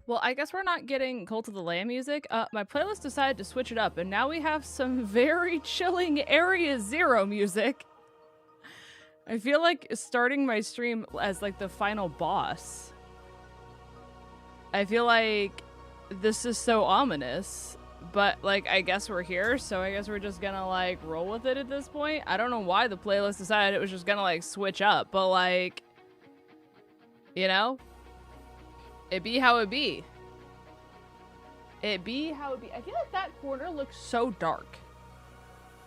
Well, I guess we're not getting 𝗃𝗘𝗔𝗧𝚘𝚗 music. My playlist decided to switch it up, and now we have some very chilling Area Zero music. I feel like starting my stream as like the final boss. I feel like this is so ominous, but like I guess we're here, so I guess we're just gonna like roll with it at this point. I don't know why the playlist decided it was just gonna like switch up, but like, you know, it be how it be. It be how it be. I feel like that corner looks so dark,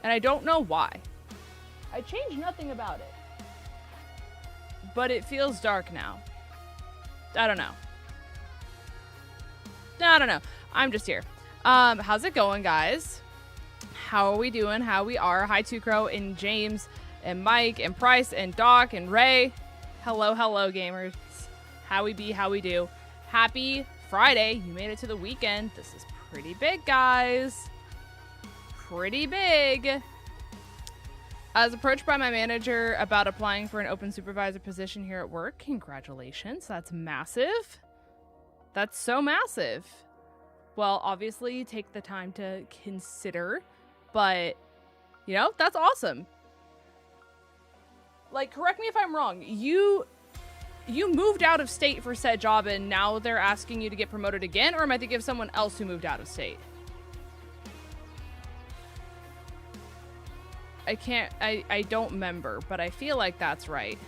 and I don't know why. I changed nothing about it, but it feels dark now. I don't know. I don't know. I'm just here. How's it going, guys? How are we doing? How we are? Hi, 𝗃𝗏 and James and Mike and Price and Doc and Ray. Hello, hello, gamers. How we be? How we do? Happy Friday. You made it to the weekend. This is pretty big, guys. Pretty big. I was approached by my manager about applying for an open supervisor position here at work. Congratulations. That's massive. That's so massive. Well, obviously, take the time to consider, but, you know, that's awesome. Like, correct me if I'm wrong. You moved out of state for said job, and now they're asking you to get promoted again, or am I thinking of someone else who moved out of state? I don't remember, but I feel like that's right.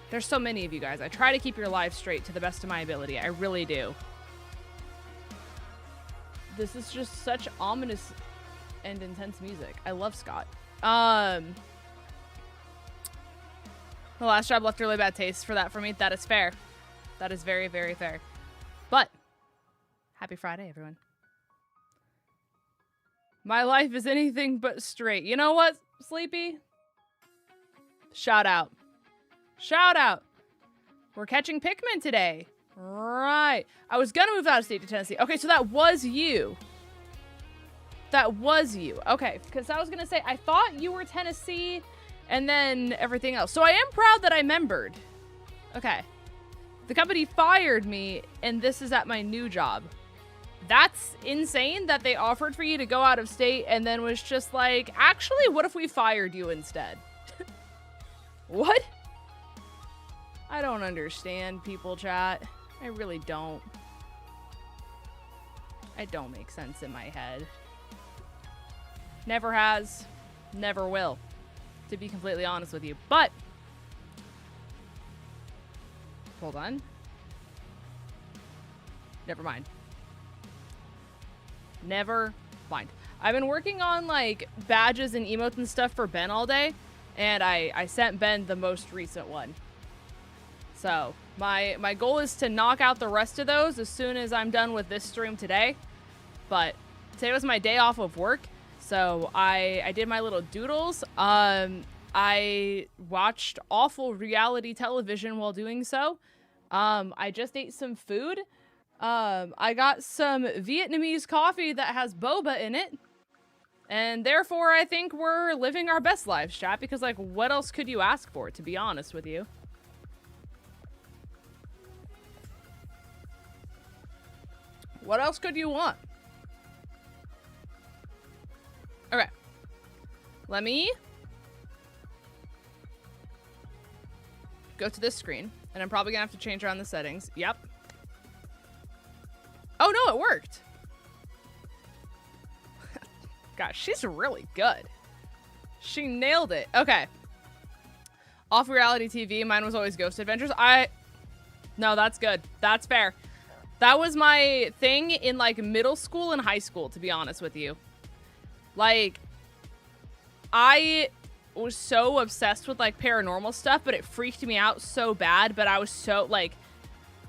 There's so many of you guys. I try to keep your lives straight to the best of my ability. I really do. This is just such ominous and intense music. I love Scott. The last job left a really bad taste for that for me. That is fair. That is very, very fair. But happy Friday, everyone. My life is anything but straight. You know what, Sleepy? Shout out. Shout out. We're catching Pikmin today. Right. I was gonna move out of state to Tennessee. Okay, so that was you. That was you. Okay, because I was gonna say, I thought you were Tennessee and then everything else. So I am proud that I remembered. Okay. The company fired me, and this is at my new job. That's insane that they offered for you to go out of state and then was just like, actually, what if we fired you instead? What? I don't understand, people chat. I really don't. It don't make sense in my head. Never has, never will, to be completely honest with you. But, hold on. Never mind. Never mind. I've been working on like badges and emotes and stuff for Ben all day, and I sent Ben the most recent one. So my goal is to knock out the rest of those as soon as I'm done with this stream today. But today was my day off of work, so I did my little doodles. I watched awful reality television while doing so. I just ate some food. I got some Vietnamese coffee that has boba in it. And therefore, I think we're living our best lives, chat, because, like, what else could you ask for, to be honest with you? What else could you want? Okay. Let me go to this screen, and I'm probably gonna have to change around the settings. Yep. Oh, no, it worked. Gosh, she's really good. She nailed it. Okay. Off reality TV. Mine was always Ghost Adventures. No, that's good. That's fair. That was my thing in, like, middle school and high school, to be honest with you. Like, I was so obsessed with, like, paranormal stuff, but it freaked me out so bad. But I was so, like,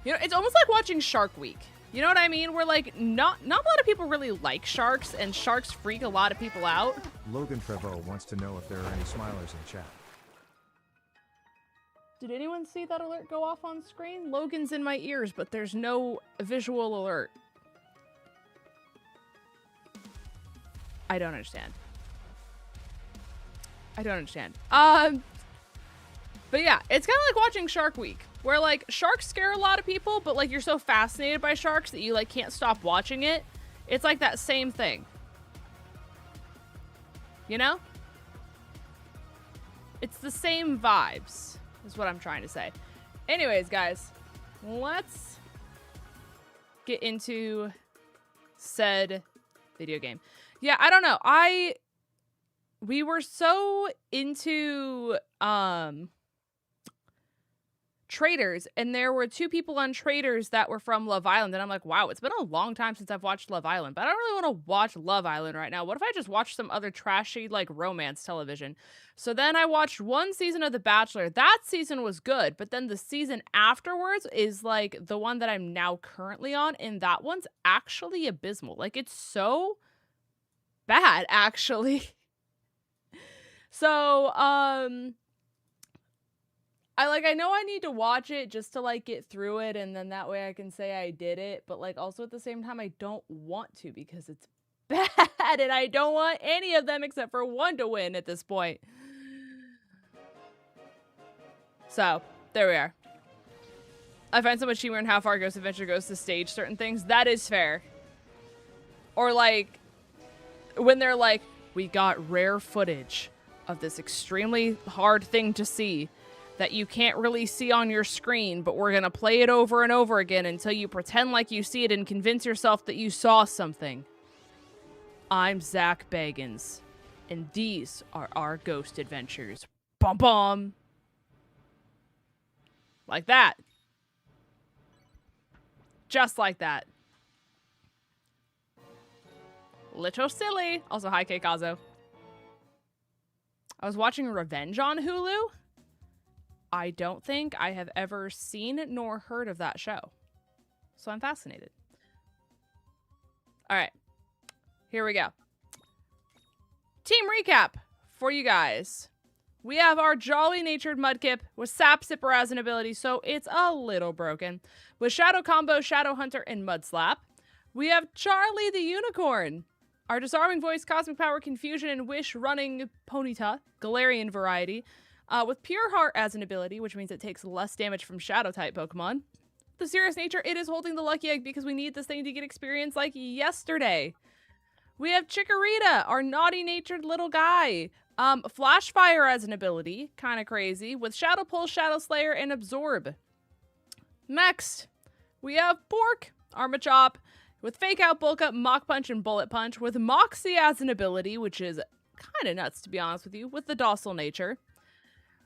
you know, it's almost like watching Shark Week. You know what I mean? Where, like, not a lot of people really like sharks, and sharks freak a lot of people out. Logan Trevo wants to know if there are any smilers in chat. Did anyone see that alert go off on screen? Logan's in my ears, but there's no visual alert. I don't understand. I don't understand. But yeah, it's kind of like watching Shark Week. Where, like, sharks scare a lot of people, but, like, you're so fascinated by sharks that you, like, can't stop watching it. It's like that same thing. You know? It's the same vibes, is what I'm trying to say. Anyways, guys, let's get into said video game. Yeah, I don't know. We were so into Traitors, and there were 2 people on Traitors that were from Love Island, and I'm like, wow, it's been a long time since I've watched Love Island, but I don't really want to watch Love Island right now. What if I just watch some other trashy, like, romance television? So then I watched 1 season of The Bachelor. That season was good, but then the season afterwards is, like, the one that I'm now currently on, and that one's actually abysmal. Like, it's so bad, actually. So, I know I need to watch it just to, like, get through it, and then that way I can say I did it, but, like, also at the same time, I don't want to because it's bad, and I don't want any of them except for one to win at this point. So, there we are. I find so much humor in how far Ghost Adventure goes to stage certain things. That is fair. Or, like, when they're like, we got rare footage of this extremely hard thing to see that you can't really see on your screen, but we're gonna play it over and over again until you pretend like you see it and convince yourself that you saw something. I'm Zach Bagans, and these are our Ghost Adventures. Bum bum. Like that. Just like that. Little silly. Also, hi, Keikazo. I was watching Revenge on Hulu. I don't think I have ever seen nor heard of that show. So I'm fascinated. All right. Here we go. Team recap for you guys. We have our jolly-natured Mudkip with Sap Sipper as an ability, so it's a little broken. With Shadow Combo, Shadow Hunter, and Mud Slap. We have Charlie the Unicorn. Our disarming voice, Cosmic Power, Confusion, and Wish running Ponyta, Galarian variety. With Pure Heart as an ability, which means it takes less damage from Shadow-type Pokemon. The serious nature, it is holding the Lucky Egg because we need this thing to get experience like yesterday. We have Chikorita, our naughty-natured little guy. Flash Fire as an ability, kind of crazy, with Shadow Pulse, Shadow Slayer, and Absorb. Next, we have Pork, our Machop, with Fake Out, Bulk Up, Mach Punch, and Bullet Punch, with Moxie as an ability, which is kind of nuts to be honest with you, with the Docile nature.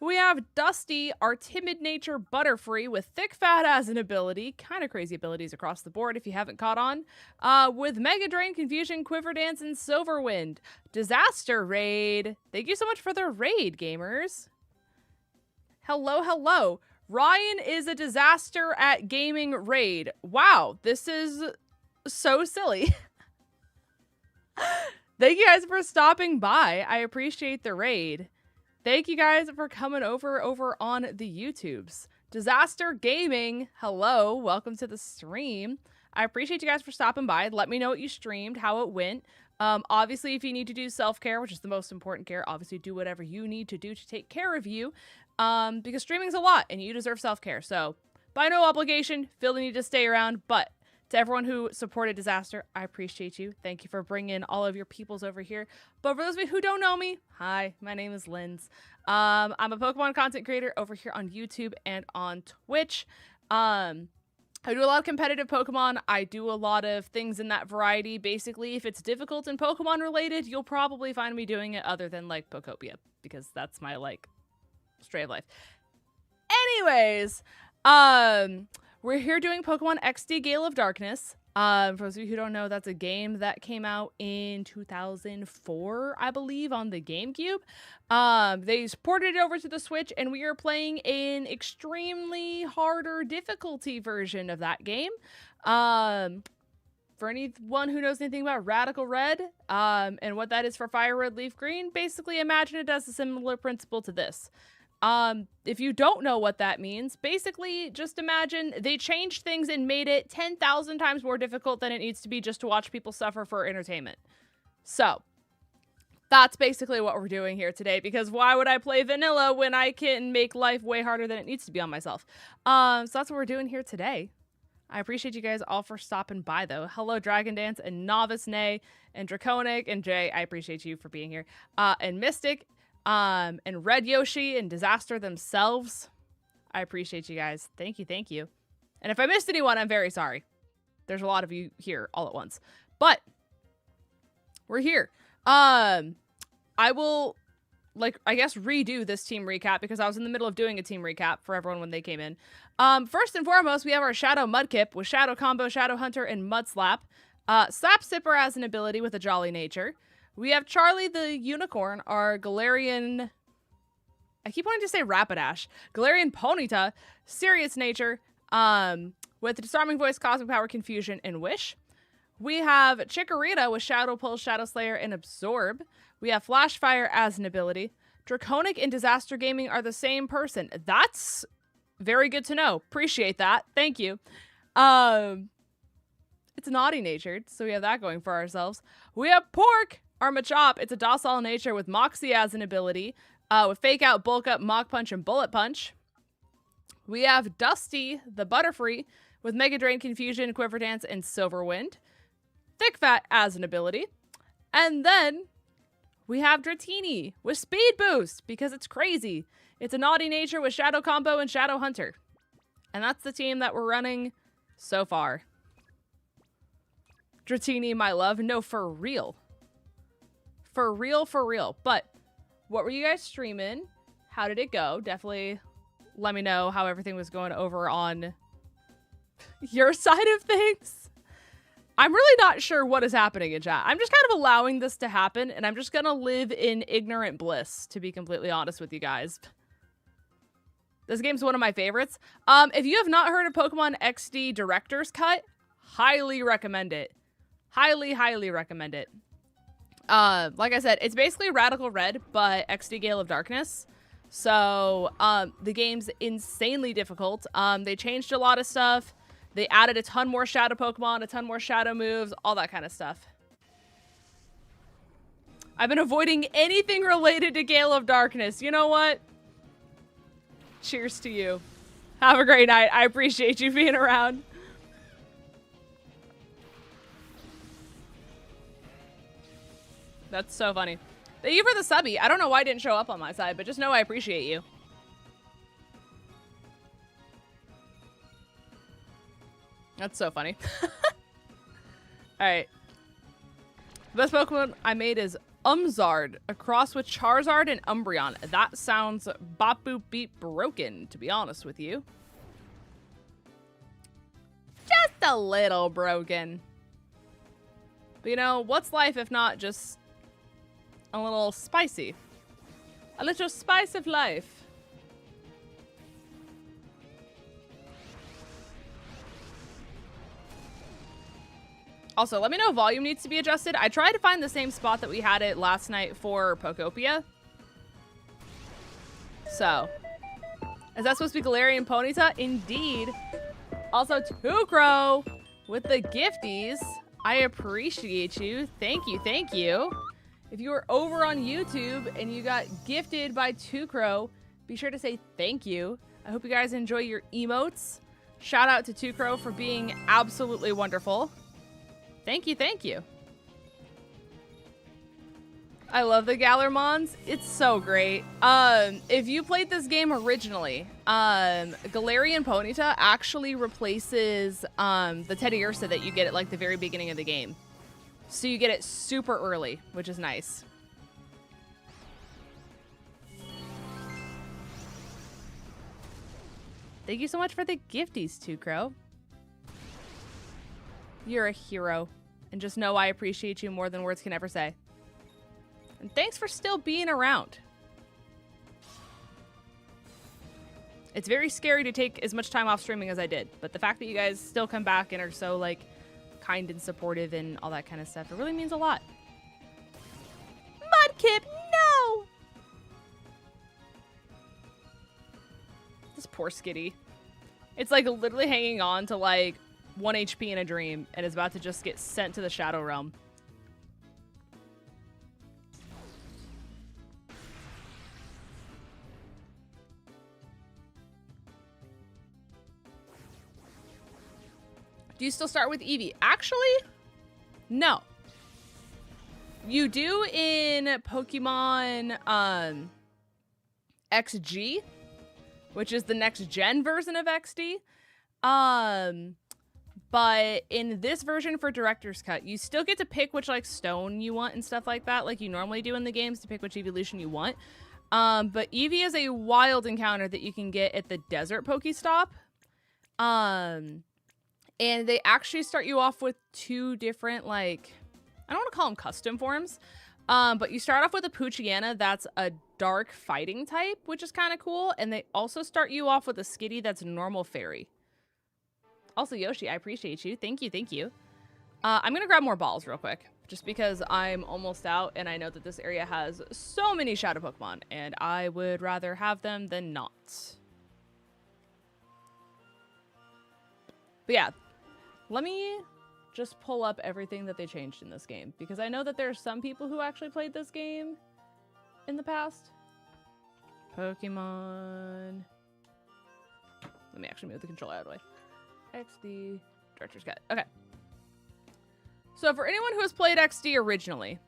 We have Dusty, our timid nature Butterfree, with Thick Fat as an ability. Kind of crazy abilities across the board if you haven't caught on. With Mega Drain, Confusion, Quiver Dance, and Silverwind. Disaster Raid. Thank you so much for the raid, gamers. Hello, hello. Ryan is a disaster at gaming raid. Wow, this is so silly. Thank you guys for stopping by. I appreciate the raid. Thank you guys for coming over on the YouTubes. Disaster Gaming, hello, welcome to the stream. I appreciate you guys for stopping by. Let me know what you streamed, how it went. Obviously, if you need to do self-care, which is the most important care, obviously do whatever you need to do to take care of you, because streaming's a lot and you deserve self-care. So, by no obligation, feel the need to stay around, but to everyone who supported Disaster, I appreciate you. Thank you for bringing all of your peoples over here. But for those of you who don't know me, hi, my name is Linz. I'm a Pokemon content creator over here on YouTube and on Twitch. I do a lot of competitive Pokemon. I do a lot of things in that variety. Basically, if it's difficult and Pokemon related, you'll probably find me doing it other than, like, Pokopia, because that's my, like, stray of life. Anyways, we're here doing Pokemon XD Gale of Darkness. For those of you who don't know, that's a game that came out in 2004, I believe, on the GameCube. They ported it over to the Switch, and we are playing an extremely harder difficulty version of that game. For anyone who knows anything about Radical Red, and what that is for Fire Red Leaf Green, basically imagine it does a similar principle to this. If you don't know what that means, basically just imagine they changed things and made it 10,000 times more difficult than it needs to be just to watch people suffer for entertainment. So, That's basically what we're doing here today, because why would I play vanilla when I can make life way harder than it needs to be on myself? So that's what we're doing here today. I appreciate you guys all for stopping by, though. Hello, Dragon Dance and Novice Nay and Draconic and Jay. I appreciate you for being here. And Mystic and Red Yoshi and Disaster themselves. I appreciate you guys. Thank you, thank you. And if I missed anyone, I'm very sorry. There's a lot of you here all at once. But we're here. I will, I guess, redo this team recap because I was in the middle of doing a team recap for everyone when they came in. First and foremost, we have our Shadow Mudkip with Shadow Combo, Shadow Hunter, and Mud Slap. Slap Sipper as an ability with a Jolly Nature. We have Charlie the Unicorn, our Galarian... I keep wanting to say Rapidash. Galarian Ponyta, Serious Nature, with Disarming Voice, Cosmic Power, Confusion, and Wish. We have Chikorita with Shadow Pulse, Shadow Slayer, and Absorb. We have Flash Fire as an ability. Draconic and Disaster Gaming are the same person. That's very good to know. Appreciate that. Thank you. It's naughty natured, so we have that going for ourselves. We have Pork, our Machop. It's a docile nature with Moxie as an ability, with Fake Out, Bulk Up, Mach Punch, and Bullet Punch. We have Dusty, the Butterfree, with Mega Drain, Confusion, Quiver Dance, and Silver Wind. Thick Fat as an ability. And then we have Dratini with Speed Boost because it's crazy. It's a naughty nature with Shadow Combo and Shadow Hunter. And that's the team that we're running so far. Dratini, my love. No, for real. For real, for real. But what were you guys streaming? How did it go? Definitely let me know how everything was going over on your side of things. I'm really not sure what is happening in chat. I'm just kind of allowing this to happen, and I'm just gonna live in ignorant bliss, to be completely honest with you guys. This game's one of my favorites. If you have not heard of Pokemon XD Director's Cut, highly recommend it. Highly, highly recommend it. Like I said, it's basically Radical Red, but XD Gale of Darkness. So, the game's insanely difficult. They changed a lot of stuff. They added a ton more Shadow Pokemon, a ton more Shadow moves, all that kind of stuff. I've been avoiding anything related to Gale of Darkness. You know what? Cheers to you. Have a great night. I appreciate you being around. That's so funny. Thank you for the subby. I don't know why it didn't show up on my side, but just know I appreciate you. That's so funny. Alright. The best Pokemon I made is Umzard, a cross with Charizard and Umbreon. That sounds bop boop beep broken, to be honest with you. Just a little broken. But you know, what's life if not just a little spicy? A little spice of life. Also, let me know if volume needs to be adjusted. I tried to find the same spot that we had it last night for Pokopia. So, is that supposed to be Galarian Ponyta? Indeed. Also, Tukro with the gifties. I appreciate you. Thank you, thank you. If you were over on YouTube and you got gifted by Tukro, be sure to say thank you. I hope you guys enjoy your emotes. Shout out to Tukro for being absolutely wonderful. Thank you, thank you. I love the Galarmons. It's so great. If you played this game originally, Galarian Ponyta actually replaces the Teddiursa that you get at like the very beginning of the game. So you get it super early, which is nice. Thank you so much for the gifties, Tukro. You're a hero. And just know I appreciate you more than words can ever say. And thanks for still being around. It's very scary to take as much time off streaming as I did. But the fact that you guys still come back and are so, like, kind and supportive and all that kind of stuff, it really means a lot. Mudkip, no! This poor Skitty. It's, like, literally hanging on to, like, 1 HP in a dream and is about to just get sent to the Shadow Realm. Do you still start with Eevee? Actually, no. You do in Pokemon XG, which is the next gen version of XD. But in this version for Director's Cut, you still get to pick which like stone you want and stuff like that, like you normally do in the games to pick which evolution you want. But Eevee is a wild encounter that you can get at the Desert Pokestop. And they actually start you off with two different, like, I don't want to call them custom forms. But you start off with a Poochyena that's a dark fighting type, which is kind of cool. And they also start you off with a Skitty that's normal fairy. Also, Yoshi, I appreciate you. Thank you, thank you. I'm going to grab more balls real quick, just because I'm almost out, and I know that this area has so many Shadow Pokemon, and I would rather have them than not. But yeah, let me just pull up everything that they changed in this game, because I know that there are some people who actually played this game in the past. Pokemon. Let me actually move the controller out of the way. XD, Director's Cut. Okay. So for anyone who has played XD originally,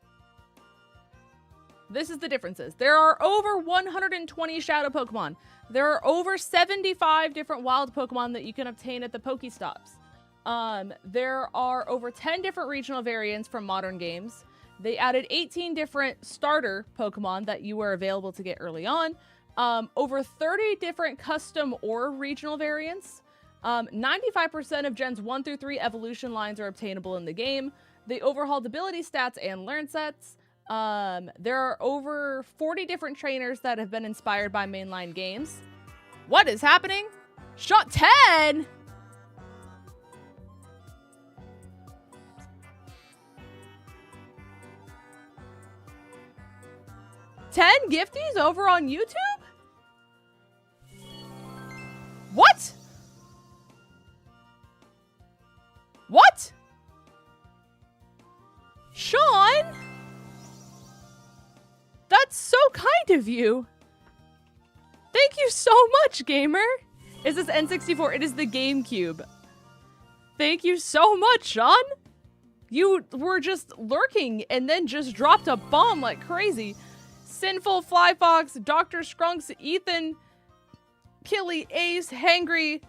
this is the differences. There are over 120 Shadow Pokemon. There are over 75 different wild Pokemon that you can obtain at the Pokestops. There are over 10 different regional variants from modern games. They added 18 different starter Pokemon that you were available to get early on. Over 30 different custom or regional variants. 95% of Gens 1 through 3 evolution lines are obtainable in the game. They overhauled ability stats and learn sets. There are over 40 different trainers that have been inspired by mainline games. What is happening? Shot 10! Gifties over on YouTube? What? What? Sean? That's so kind of you. Thank you so much, gamer. Is this N64? It is the GameCube. Thank you so much, Sean. You were just lurking and then just dropped a bomb like crazy. Sinful, Flyfox, Dr. Skrunks, Ethan, Killy, Ace, Hangry,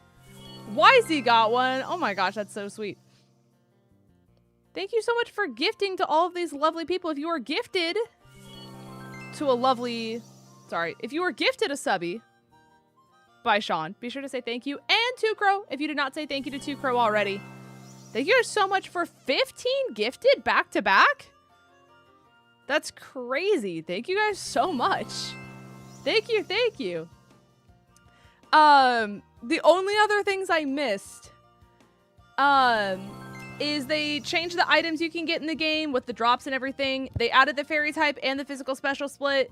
Wisey got one. Oh my gosh, that's so sweet. Thank you so much for gifting to all of these lovely people. If you were gifted to a lovely... Sorry. If you were gifted a subby by Sean, be sure to say thank you. And Two-Crow, if you did not say thank you to Two-Crow already. Thank you so much for 15 gifted back-to-back. That's crazy. Thank you guys so much. Thank you, thank you. The only other things I missed, is they changed the items you can get in the game with the drops and everything. They added the fairy type and the physical special split.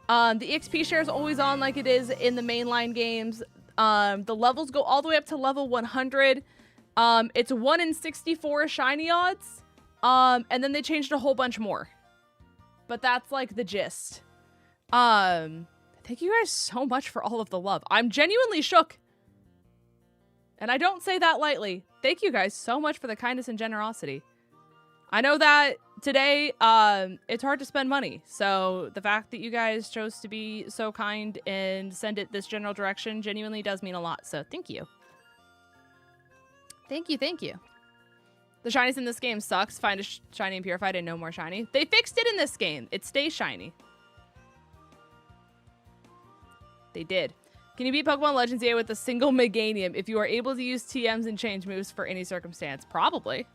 The XP share is always on like it is in the mainline games. The levels go all the way up to level 100. It's 1 in 64 shiny odds. And then they changed a whole bunch more. But that's like the gist. Thank you guys so much for all of the love. I'm genuinely shook. And I don't say that lightly. Thank you guys so much for the kindness and generosity. I know that today, it's hard to spend money. So the fact that you guys chose to be so kind and send it this general direction genuinely does mean a lot. So thank you. Thank you, thank you. The shinies in this game sucks. Find a shiny and purified and no more shiny. They fixed it in this game. It stays shiny. They did. Can you beat Pokemon Legends EA with a single Meganium if you are able to use TMs and change moves for any circumstance? Probably.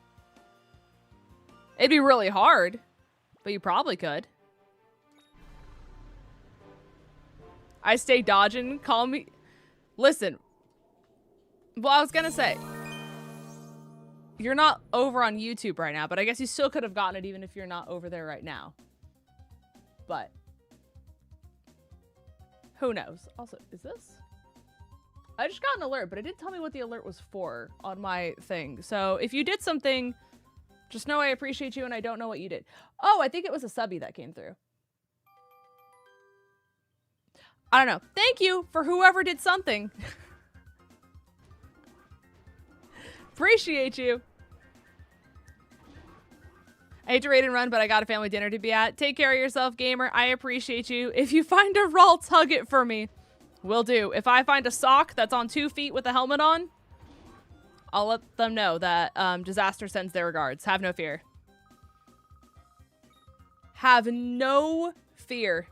It'd be really hard, but you probably could. I stay dodging. Call me. Listen. Well, I was gonna say, you're not over on YouTube right now, but I guess you still could have gotten it even if you're not over there right now. But who knows? Also, is this? I just got an alert, but it didn't tell me what the alert was for on my thing. So if you did something, just know I appreciate you and I don't know what you did. Oh, I think it was a subby that came through. I don't know. Thank you for whoever did something. Appreciate you. I hate to raid and run, but I got a family dinner to be at. Take care of yourself, gamer. I appreciate you. If you find a Ralts, hug it for me. Will do. If I find a sock that's on 2 feet with a helmet on, I'll let them know that Disaster sends their regards. Have no fear. Have no fear.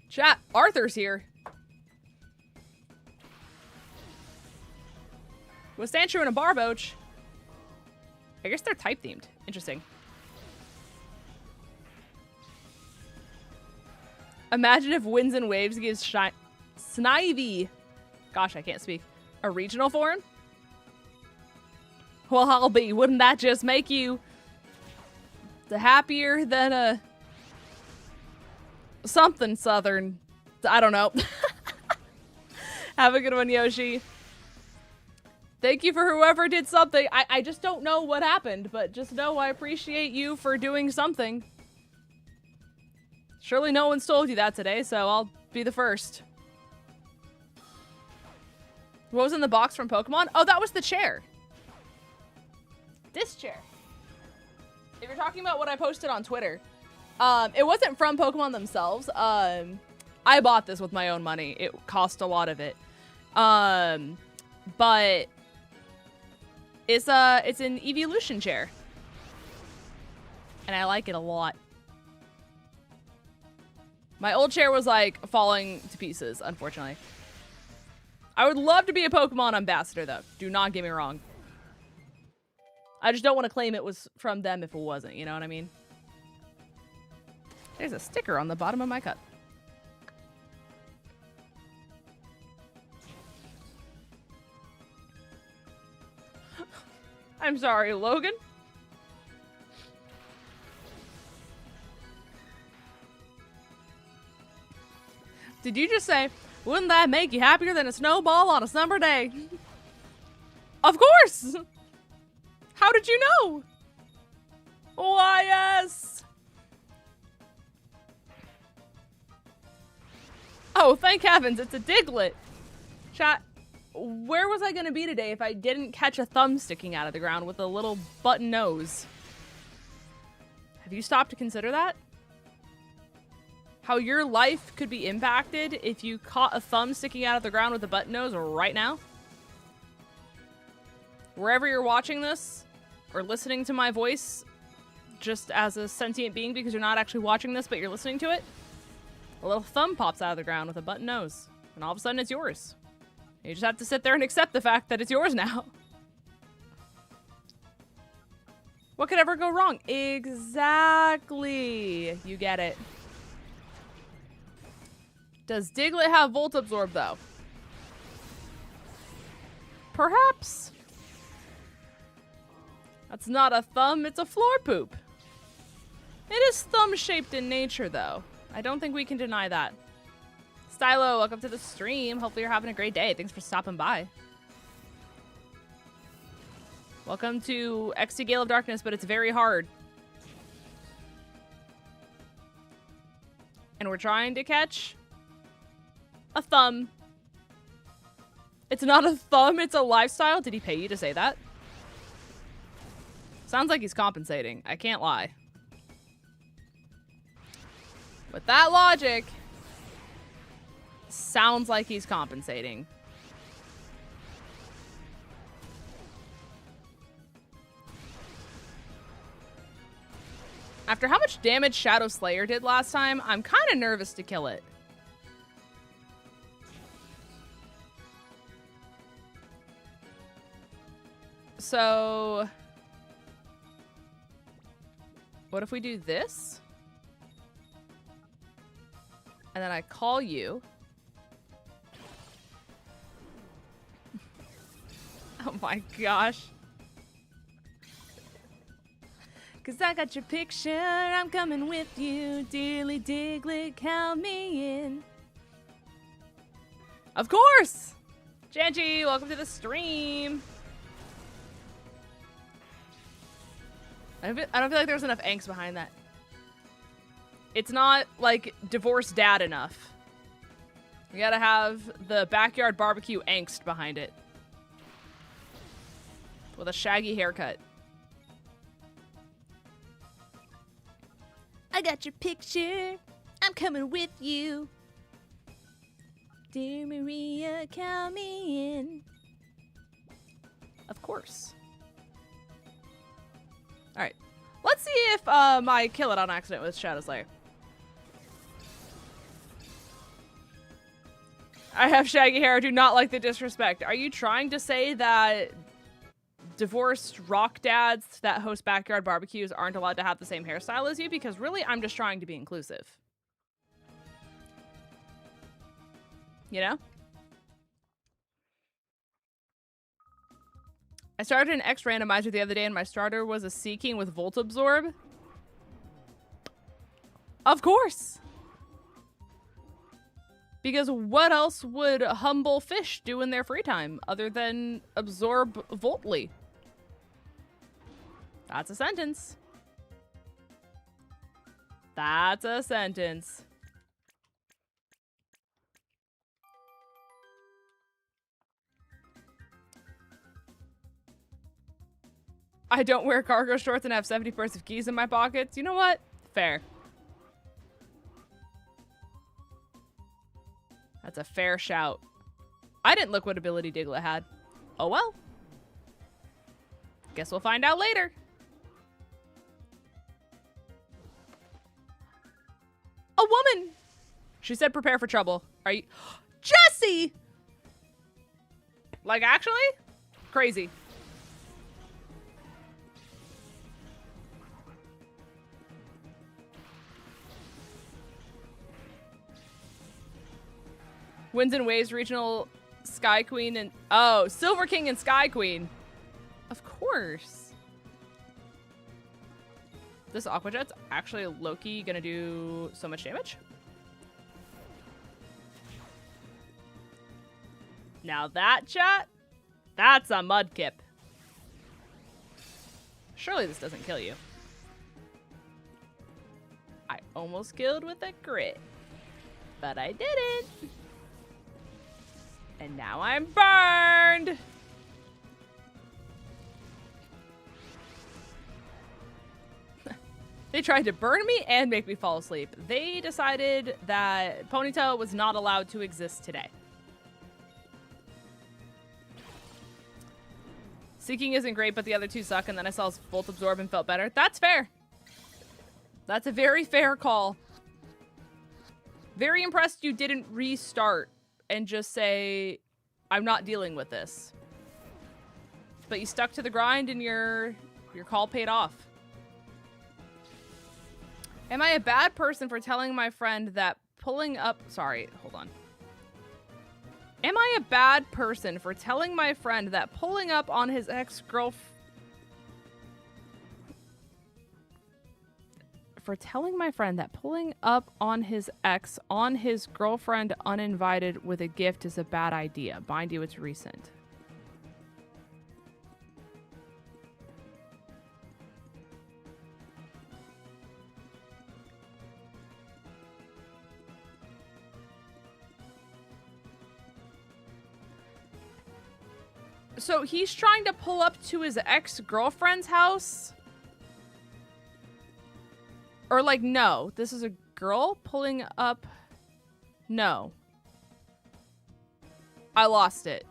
Chat, Arthur's here. With Sancho and a Barboach. I guess they're type themed. Interesting. Imagine if Winds and Waves gives Snivy, gosh, I can't speak, a regional form? Well, I'll be. Wouldn't that just make you the happier than a something southern? I don't know. Have a good one, Yoshi. Thank you for whoever did something. I just don't know what happened, but just know I appreciate you for doing something. Surely no one's told you that today, so I'll be the first. What was in the box from Pokemon? Oh, that was the chair. This chair. If you're talking about what I posted on Twitter, it wasn't from Pokemon themselves. I bought this with my own money. It cost a lot of it. But it's an evolution chair. And I like it a lot. My old chair was like falling to pieces, unfortunately. I would love to be a Pokemon ambassador though. Do not get me wrong. I just don't want to claim it was from them if it wasn't, you know what I mean? There's a sticker on the bottom of my cup. I'm sorry, Logan. Did you just say, wouldn't that make you happier than a snowball on a summer day? Of course! How did you know? Why, yes! Oh, thank heavens, it's a Diglett. Chat, where was I gonna be today if I didn't catch a thumb sticking out of the ground with a little button nose? Have you stopped to consider that? How your life could be impacted if you caught a thumb sticking out of the ground with a button nose right now? Wherever you're watching this, or listening to my voice, just as a sentient being because you're not actually watching this, but you're listening to it, a little thumb pops out of the ground with a button nose, and all of a sudden it's yours. You just have to sit there and accept the fact that it's yours now. What could ever go wrong? Exactly. You get it. Does Diglett have Volt Absorb, though? Perhaps. That's not a thumb, it's a floor poop. It is thumb-shaped in nature, though. I don't think we can deny that. Stylo, welcome to the stream. Hopefully you're having a great day. Thanks for stopping by. Welcome to XT Gale of Darkness, but it's very hard. And we're trying to catch a thumb. It's not a thumb, it's a lifestyle. Did he pay you to say that? Sounds like he's compensating. I can't lie. With that logic, sounds like he's compensating. After how much damage Shadow Slayer did last time, I'm kind of nervous to kill it. So, what if we do this? And then I call you. Oh my gosh. 'Cause I got your picture, I'm coming with you. Dearly Diglett, count me in. Of course! Janji, welcome to the stream. I don't feel like there's enough angst behind that. It's not, like, divorced dad enough. You gotta have the backyard barbecue angst behind it. With a shaggy haircut. I got your picture. I'm coming with you. Dear Maria, count me in. Of course. Alright. Let's see if I kill it on accident with Shadow Slayer. I have shaggy hair. I do not like the disrespect. Are you trying to say that divorced rock dads that host backyard barbecues aren't allowed to have the same hairstyle as you? Because really, I'm just trying to be inclusive. You know? I started an X randomizer the other day and my starter was a Seeking with 𝗏𝗡𝗔𝗡𝗏. Of course! Because what else would humble fish do in their free time other than absorb Voltly? That's a sentence. That's a sentence. I don't wear cargo shorts and have 70 pairs of keys in my pockets. You know what? Fair. That's a fair shout. I didn't look what ability Diglett had. Oh well. Guess we'll find out later. A woman! She said prepare for trouble. Are you... Jesse! Like, actually? Crazy. Winds and Waves Regional Sky Queen and... Oh, Silver King and Sky Queen. Of course. This Aqua Jet's actually Loki gonna do so much damage. Now that chat, that's a Mudkip. Surely this doesn't kill you. I almost killed with a crit, but I didn't. And now I'm burned! They tried to burn me and make me fall asleep. They decided that Ponytail was not allowed to exist today. Seeking isn't great, but the other two suck, and then I saw 𝗏𝗏𝗏𝗏 and felt better. That's fair. That's a very fair call. Very impressed you didn't restart and just say, I'm not dealing with this. But you stuck to the grind and your call paid off. Am I a bad person for telling my friend that pulling up... Sorry, hold on. Am I a bad person for telling my friend that pulling up on his ex-girlfriend... For telling my friend that pulling up on his ex on his girlfriend uninvited with a gift is a bad idea. Mind you, it's recent. So he's trying to pull up to his ex-girlfriend's house? Or like, no, this is a girl pulling up. No. I lost it.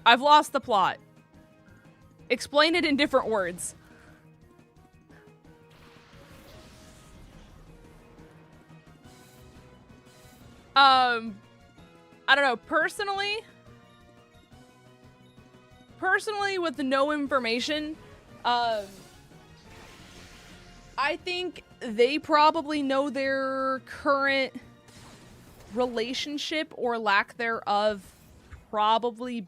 I've lost the plot. Explain it in different words. I don't know. Personally, with no information, I think they probably know their current relationship or lack thereof probably,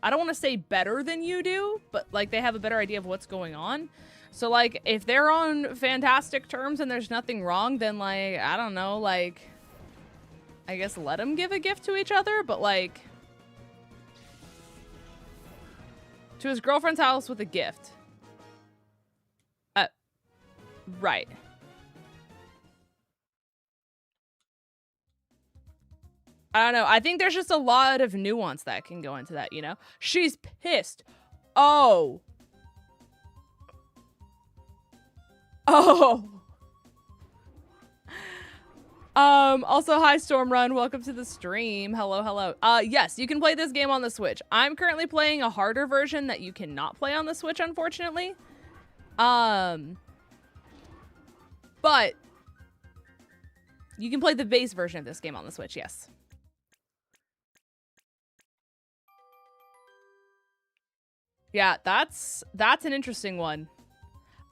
I don't want to say better than you do, but like they have a better idea of what's going on. So like if they're on fantastic terms and there's nothing wrong, then like, I don't know, like I guess let them give a gift to each other, but like to his girlfriend's house with a gift. Right. I don't know. I think there's just a lot of nuance that can go into that, you know? She's pissed. Oh. Oh. Also, hi Storm Run, welcome to the stream. Hello, hello. Yes, you can play this game on the Switch. I'm currently playing a harder version that you cannot play on the Switch, unfortunately. But you can play the base version of this game on the Switch, yes. Yeah, that's an interesting one.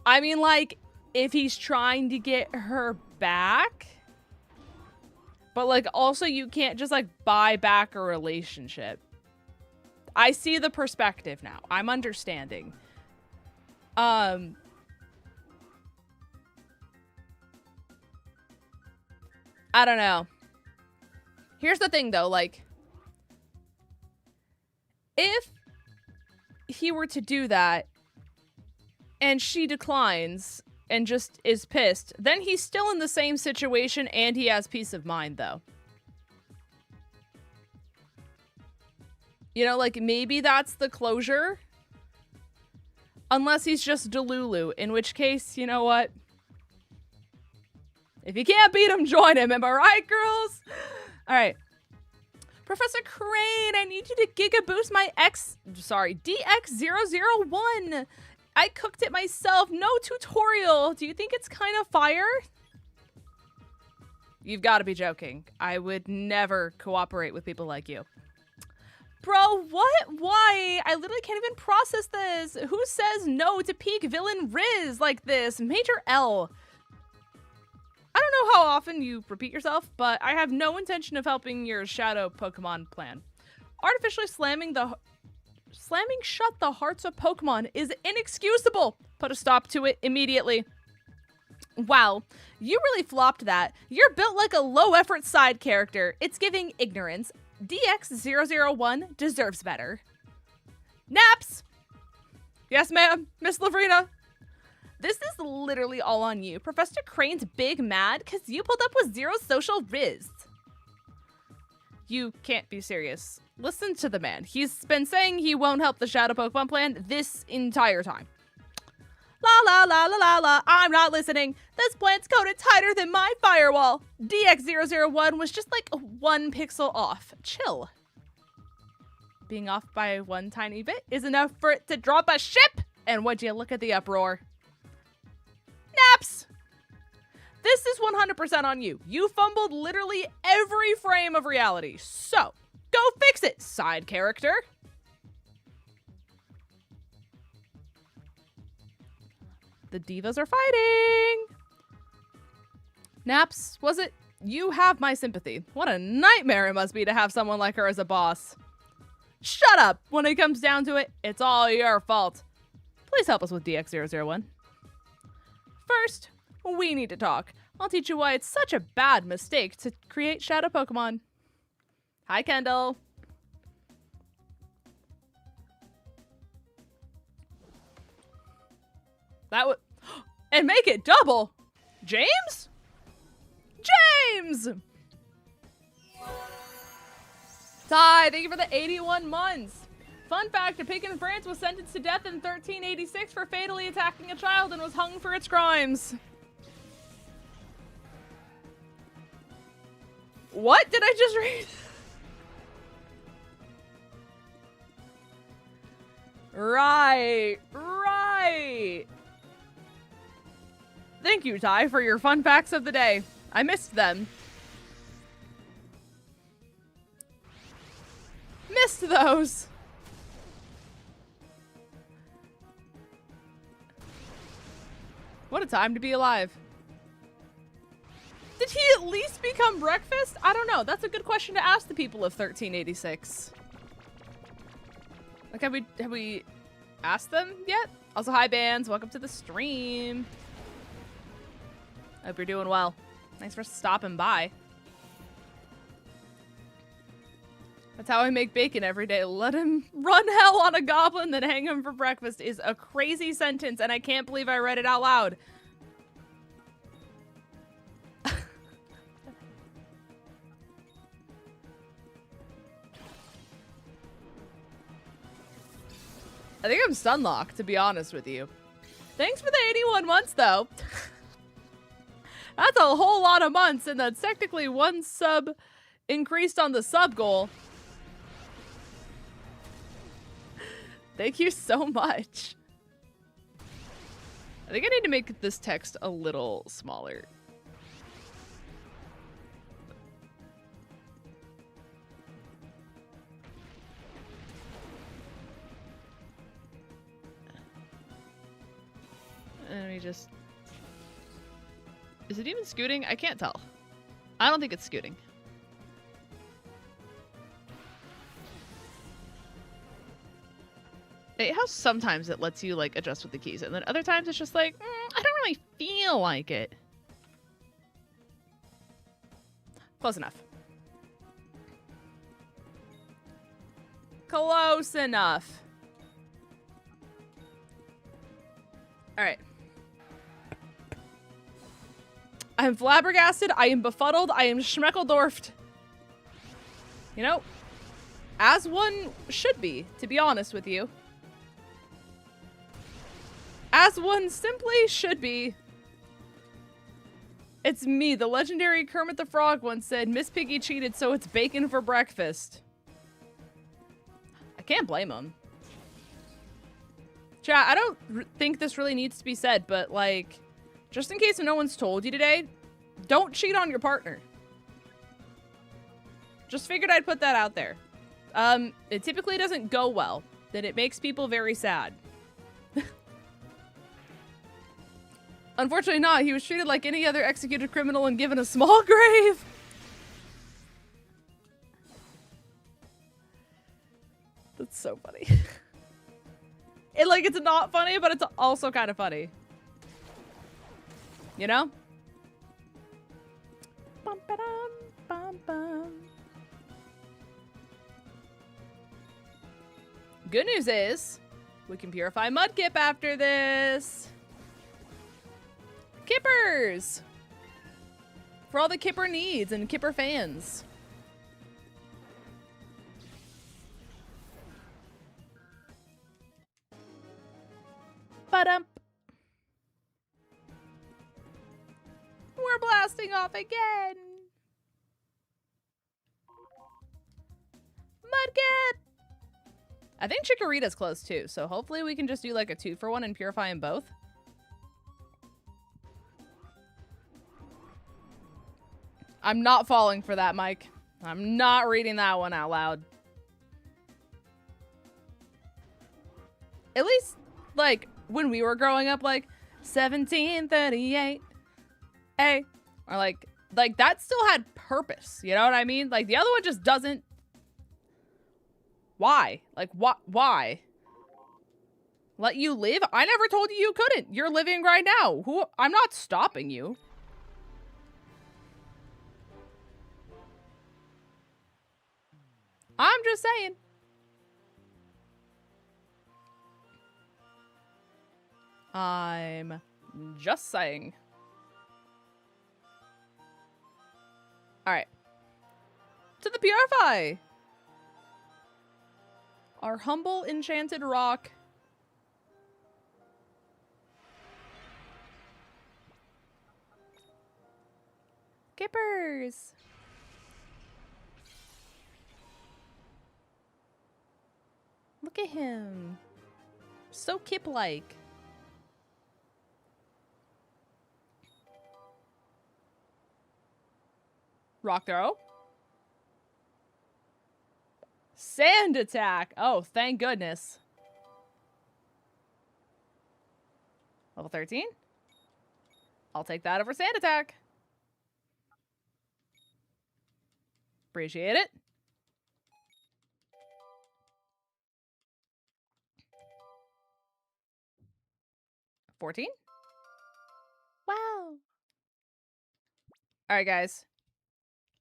I mean, like, if he's trying to get her back, but, like, also you can't just, like, buy back a relationship. I see the perspective now. I'm understanding. I don't know. Here's the thing, though, like, if he were to do that and she declines and just is pissed, then he's still in the same situation and he has peace of mind, though. You know, like, maybe that's the closure. Unless he's just Delulu, in which case, you know what? If you can't beat him, join him. Am I right, girls? All right. Professor Crane, I need you to Giga Boost my DX001. I cooked it myself. No tutorial. Do you think it's kind of fire? You've got to be joking. I would never cooperate with people like you. Bro, what? Why? I literally can't even process this. Who says no to peak villain Riz like this? Major L. I don't know how often you repeat yourself, but I have no intention of helping your shadow Pokemon plan. Artificially slamming shut the hearts of Pokemon is inexcusable. Put a stop to it immediately. Wow, you really flopped that. You're built like a low-effort side character. It's giving ignorance. DX001 deserves better. Naps! Yes, ma'am. Miss Lavrina. This is literally all on you. Professor Crane's big mad because you pulled up with zero social Riz. You can't be serious. Listen to the man. He's been saying he won't help the Shadow Pokemon plan this entire time. La la la la la la, I'm not listening. This plant's coded tighter than my firewall. DX001 was just like 1 pixel off. Chill. Being off by 1 tiny bit is enough for it to drop a ship. And would you look at the uproar? Naps! This is 100% on you. You fumbled literally every frame of reality. So, go fix it, side character. The divas are fighting. Naps, was it? You have my sympathy. What a nightmare it must be to have someone like her as a boss. Shut up! When it comes down to it, it's all your fault. Please help us with DX001. First, we need to talk. I'll teach you why it's such a bad mistake to create Shadow Pokemon. Hi, Kendall. That would... And make it double! James? James! Ty, thank you for the 81 months. Fun fact, a pig in France was sentenced to death in 1386 for fatally attacking a child and was hung for its crimes. What did I just read? Right. Thank you, Ty, for your fun facts of the day. I missed them. Missed those. What a time to be alive. Did he at least become breakfast? I don't know. That's a good question to ask the people of 1386. Like, have we asked them yet? Also, hi, Bands. Welcome to the stream. Hope you're doing well. Thanks for stopping by. That's how I make bacon every day. Let him run hell on a goblin, then hang him for breakfast is a crazy sentence, and I can't believe I read it out loud. I think I'm stunlocked, to be honest with you. Thanks for the 81 months, though. That's a whole lot of months, and that's technically 1 sub increased on the sub goal. Thank you so much. I think I need to make this text a little smaller. Let me just... Is it even scooting? I can't tell. I don't think it's scooting. How sometimes it lets you like adjust with the keys, and then other times it's just like, I don't really feel like it. Close enough. Close enough. All right. I am flabbergasted. I am befuddled. I am schmeckledorfed. You know, as one should be, to be honest with you. As one simply should be. It's me, the legendary Kermit the Frog once said, Miss Piggy cheated, so it's bacon for breakfast. I can't blame him. Chat, I don't think this really needs to be said, but like, just in case no one's told you today, don't cheat on your partner. Just figured I'd put that out there. It typically doesn't go well. That it makes people very sad. Unfortunately not. He was treated like any other executed criminal and given a small grave. That's so funny. It's not funny, but it's also kind of funny. You know? Bum, ba-dum, bum, bum. Good news is, we can purify Mudkip after this. Kippers! For all the Kipper needs and Kipper fans. Ba-dump. We're blasting off again. Mudkip! I think Chikorita's close too, so hopefully we can just do like a 2-for-1 and purify them both. I'm not falling for that, Mike. I'm not reading that one out loud. At least, like, when we were growing up, like, 1738, hey, or like that still had purpose, you know what I mean? Like, the other one just doesn't. Why? Like, why? Let you live? I never told you you couldn't. You're living right now. I'm not stopping you. I'm just saying. I'm just saying. All right. To the Purify. Our humble enchanted rock. Kippers. Look at him. So Kip-like. Rock throw. Sand attack. Oh, thank goodness. Level 13. I'll take that over sand attack. Appreciate it. $14. Wow. All right, guys.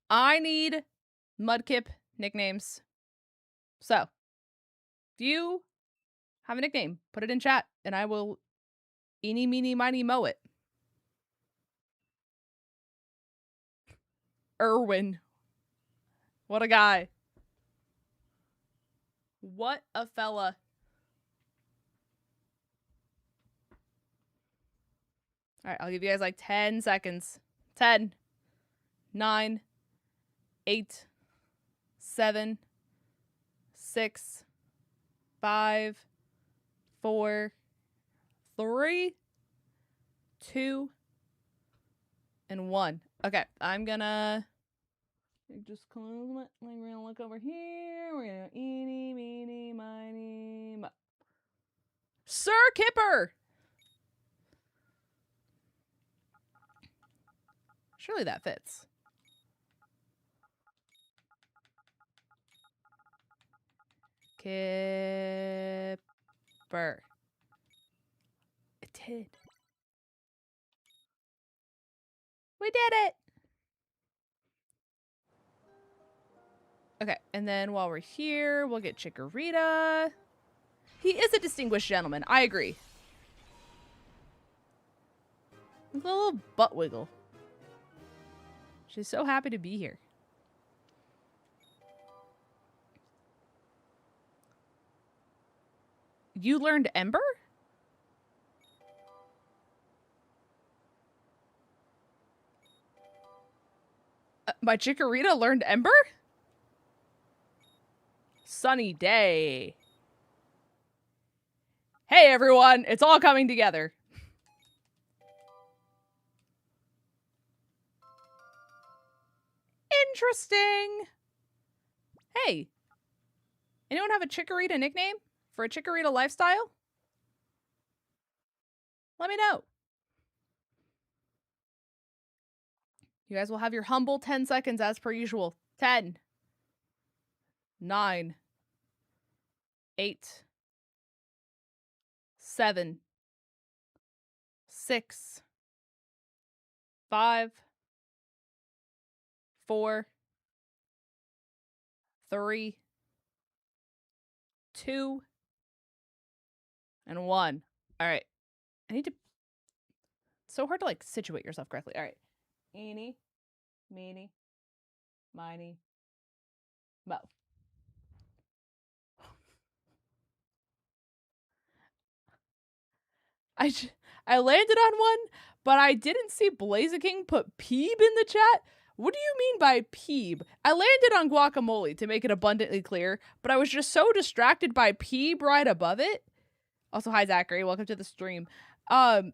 I need Mudkip nicknames. So, if you have a nickname, put it in chat, and I will eeny, meeny, miny, mow it. Irwin. What a guy. What a fella. Alright, I'll give you guys like 10 seconds. 10, 9, 8, 7, 6, 5, 4, 3, 2, and 1. Okay, I'm gonna just close my, we're gonna look over here. We're gonna eeny, meeny, miny, mo. Sir Kipper! Surely that fits. Kipper. It did. We did it! Okay, and then while we're here, we'll get Chikorita. He is a distinguished gentleman. I agree. Look at the little butt wiggle. She's so happy to be here. You learned Ember? My Chikorita learned Ember? Sunny day. Hey everyone, it's all coming together. Interesting. Hey, anyone have a Chikorita nickname for a Chikorita lifestyle? Let me know. You guys will have your humble 10 seconds as per usual. 10, 9, 8, 7, 6, 5, 4, 3, 2, and 1. All right. I need to... It's so hard to, like, situate yourself correctly. All right. Eeny, meeny, miny, mo. I landed on one, but I didn't see 𝗔𝗡𝗔𝗚 put 𝚘𝚘 in the chat. What do you mean by 𝚘𝚘? I landed on guacamole to make it abundantly clear, but I was just so distracted by 𝚘𝚘 right above it. Also, hi Zachary, welcome to the stream. What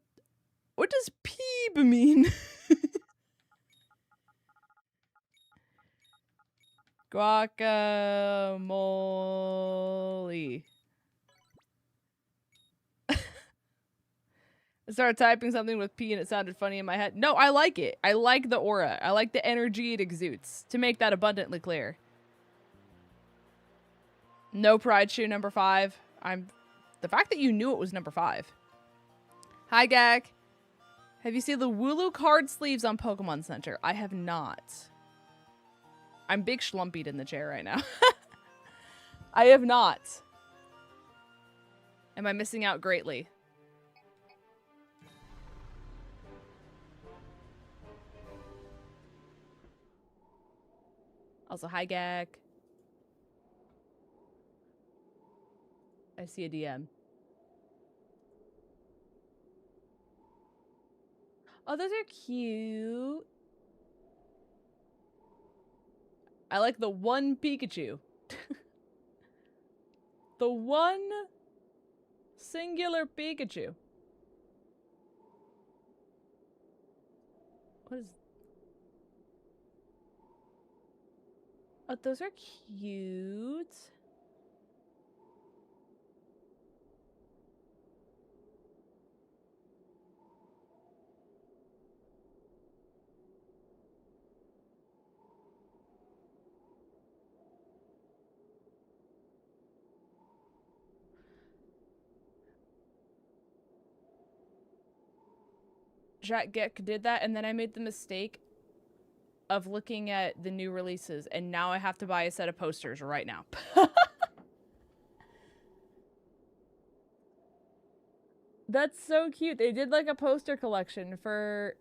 does 𝚘𝚘 mean? Guacamole. I started typing something with P and it sounded funny in my head. No, I like it. I like the aura. I like the energy it exudes. To make that abundantly clear. No Pride Shoe number 5. The fact that you knew it was number 5. Hi, Gak. Have you seen the Wooloo card sleeves on Pokemon Center? I have not. I'm big schlumpied in the chair right now. I have not. Am I missing out greatly? Also, hi, Gak. I see a DM. Oh, those are cute. I like the one Pikachu. The one singular Pikachu. What is... Oh, those are cute. Jack Geck did that, and then I made the mistake of looking at the new releases, and now I have to buy a set of posters right now. That's so cute. They did like a poster collection for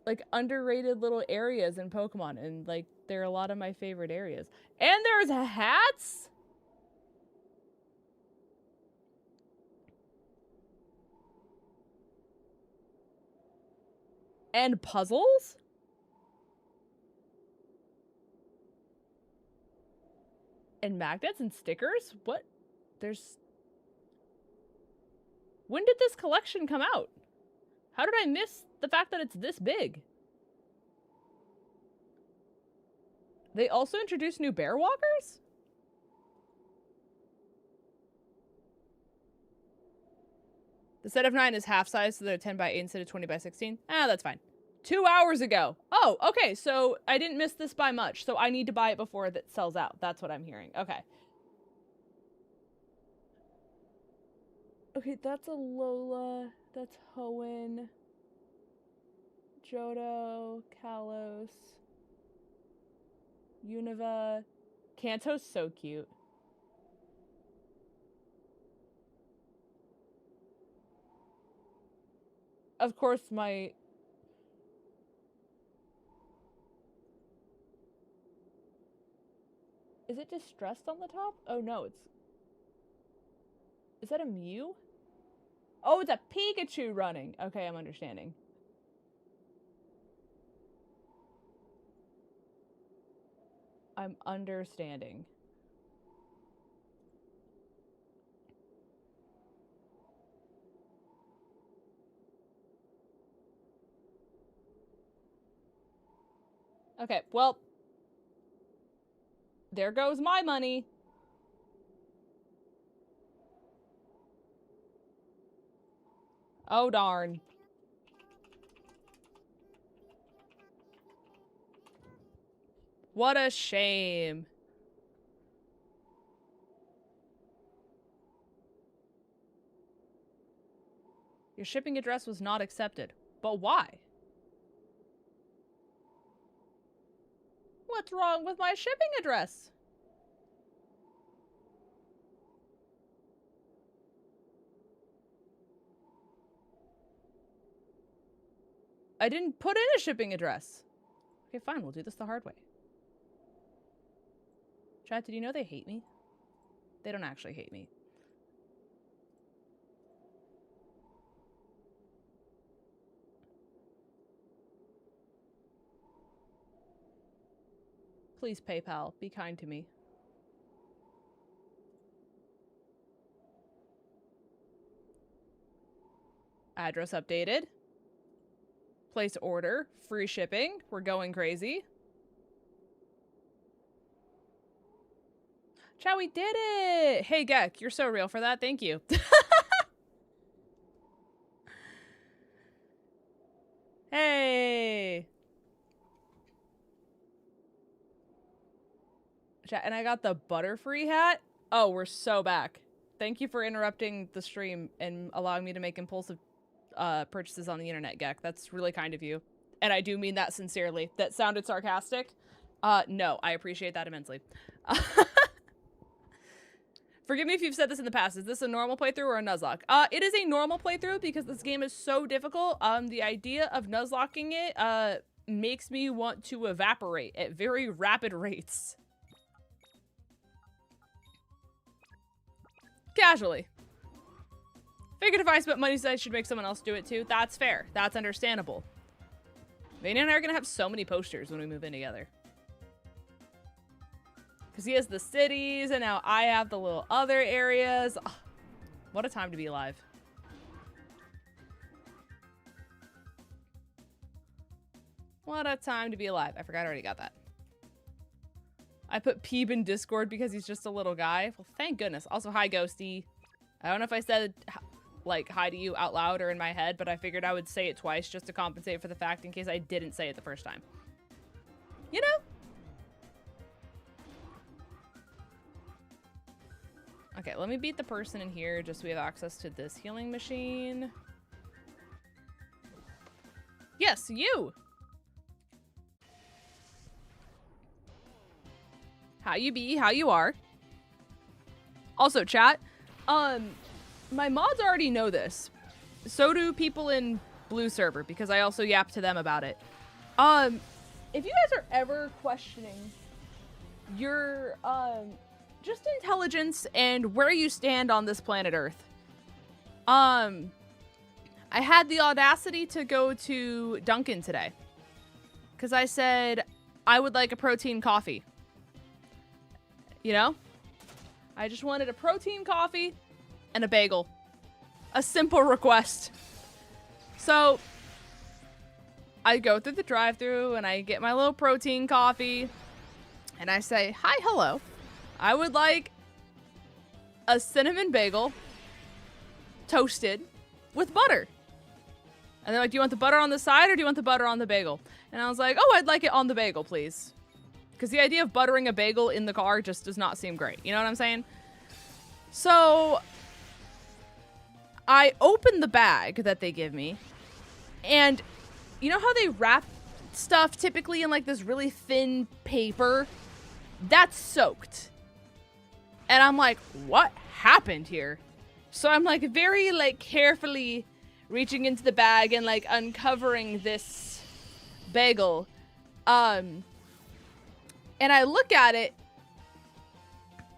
like underrated little areas in Pokemon, and like they're a lot of my favorite areas. And there's hats? And puzzles? And magnets and stickers? What? There's... When did this collection come out? How did I miss the fact that it's this big? They also introduced new bear walkers? The set of 9 is half size, so they're 10 by 8 instead of 20 by 16. Ah, that's fine. 2 hours ago. Oh, okay, so I didn't miss this by much, so I need to buy it before it sells out. That's what I'm hearing. Okay. Okay, that's a Lola. That's Hoenn. Johto. Kalos. Unova. Kanto's so cute. Of course, my... Is it distressed on the top? Oh, no, it's... Is that a Mew? Oh, it's a Pikachu running. Okay, I'm understanding. I'm understanding. Okay, well, there goes my money. Oh, darn. What a shame. Your shipping address was not accepted. But why? What's wrong with my shipping address? I didn't put in a shipping address. Okay, fine. We'll do this the hard way. Chat, did you know they hate me? They don't actually hate me. Please, PayPal, be kind to me. Address updated. Place order. Free shipping. We're going crazy. Chat, we did it! Hey, Gek, you're so real for that. Thank you. Hey! Chat, and I got the Butterfree hat. Oh, we're so back. Thank you for interrupting the stream and allowing me to make impulsive purchases on the internet, Gek. That's really kind of you. And I do mean that sincerely. That sounded sarcastic. No, I appreciate that immensely. Forgive me if you've said this in the past. Is this a normal playthrough or a Nuzlocke? It is a normal playthrough because this game is so difficult. The idea of Nuzlocking it makes me want to evaporate at very rapid rates. Casually. Figured if I spent money, I should make someone else do it too. That's fair. That's understandable. Vania and I are gonna have so many posters when we move in together. Because he has the cities, and now I have the little other areas. Oh, what a time to be alive. What a time to be alive. I forgot I already got that. I put Peeb in Discord because he's just a little guy. Well, thank goodness. Also, hi, Ghosty. I don't know if I said, like, hi to you out loud or in my head, but I figured I would say it twice just to compensate for the fact in case I didn't say it the first time. You know? Okay, let me beat the person in here just so we have access to this healing machine. Yes, you! How you be, how you are. Also, chat, my mods already know this. So do people in Blue server, because I also yap to them about it. If you guys are ever questioning your, just intelligence and where you stand on this planet Earth, I had the audacity to go to Dunkin' today because I said I would like a protein coffee. You know? I just wanted a protein coffee and a bagel. A simple request. So I go through the drive-thru and I get my little protein coffee and I say, "Hi, hello. I would like a cinnamon bagel toasted with butter." And they're like, "Do you want the butter on the side or do you want the butter on the bagel?" And I was like, "Oh, I'd like it on the bagel, please." Because the idea of buttering a bagel in the car just does not seem great. You know what I'm saying? So I open the bag that they give me. And you know how they wrap stuff typically in like this really thin paper? That's soaked. And I'm like, what happened here? So I'm like very like carefully reaching into the bag and like uncovering this bagel. And I look at it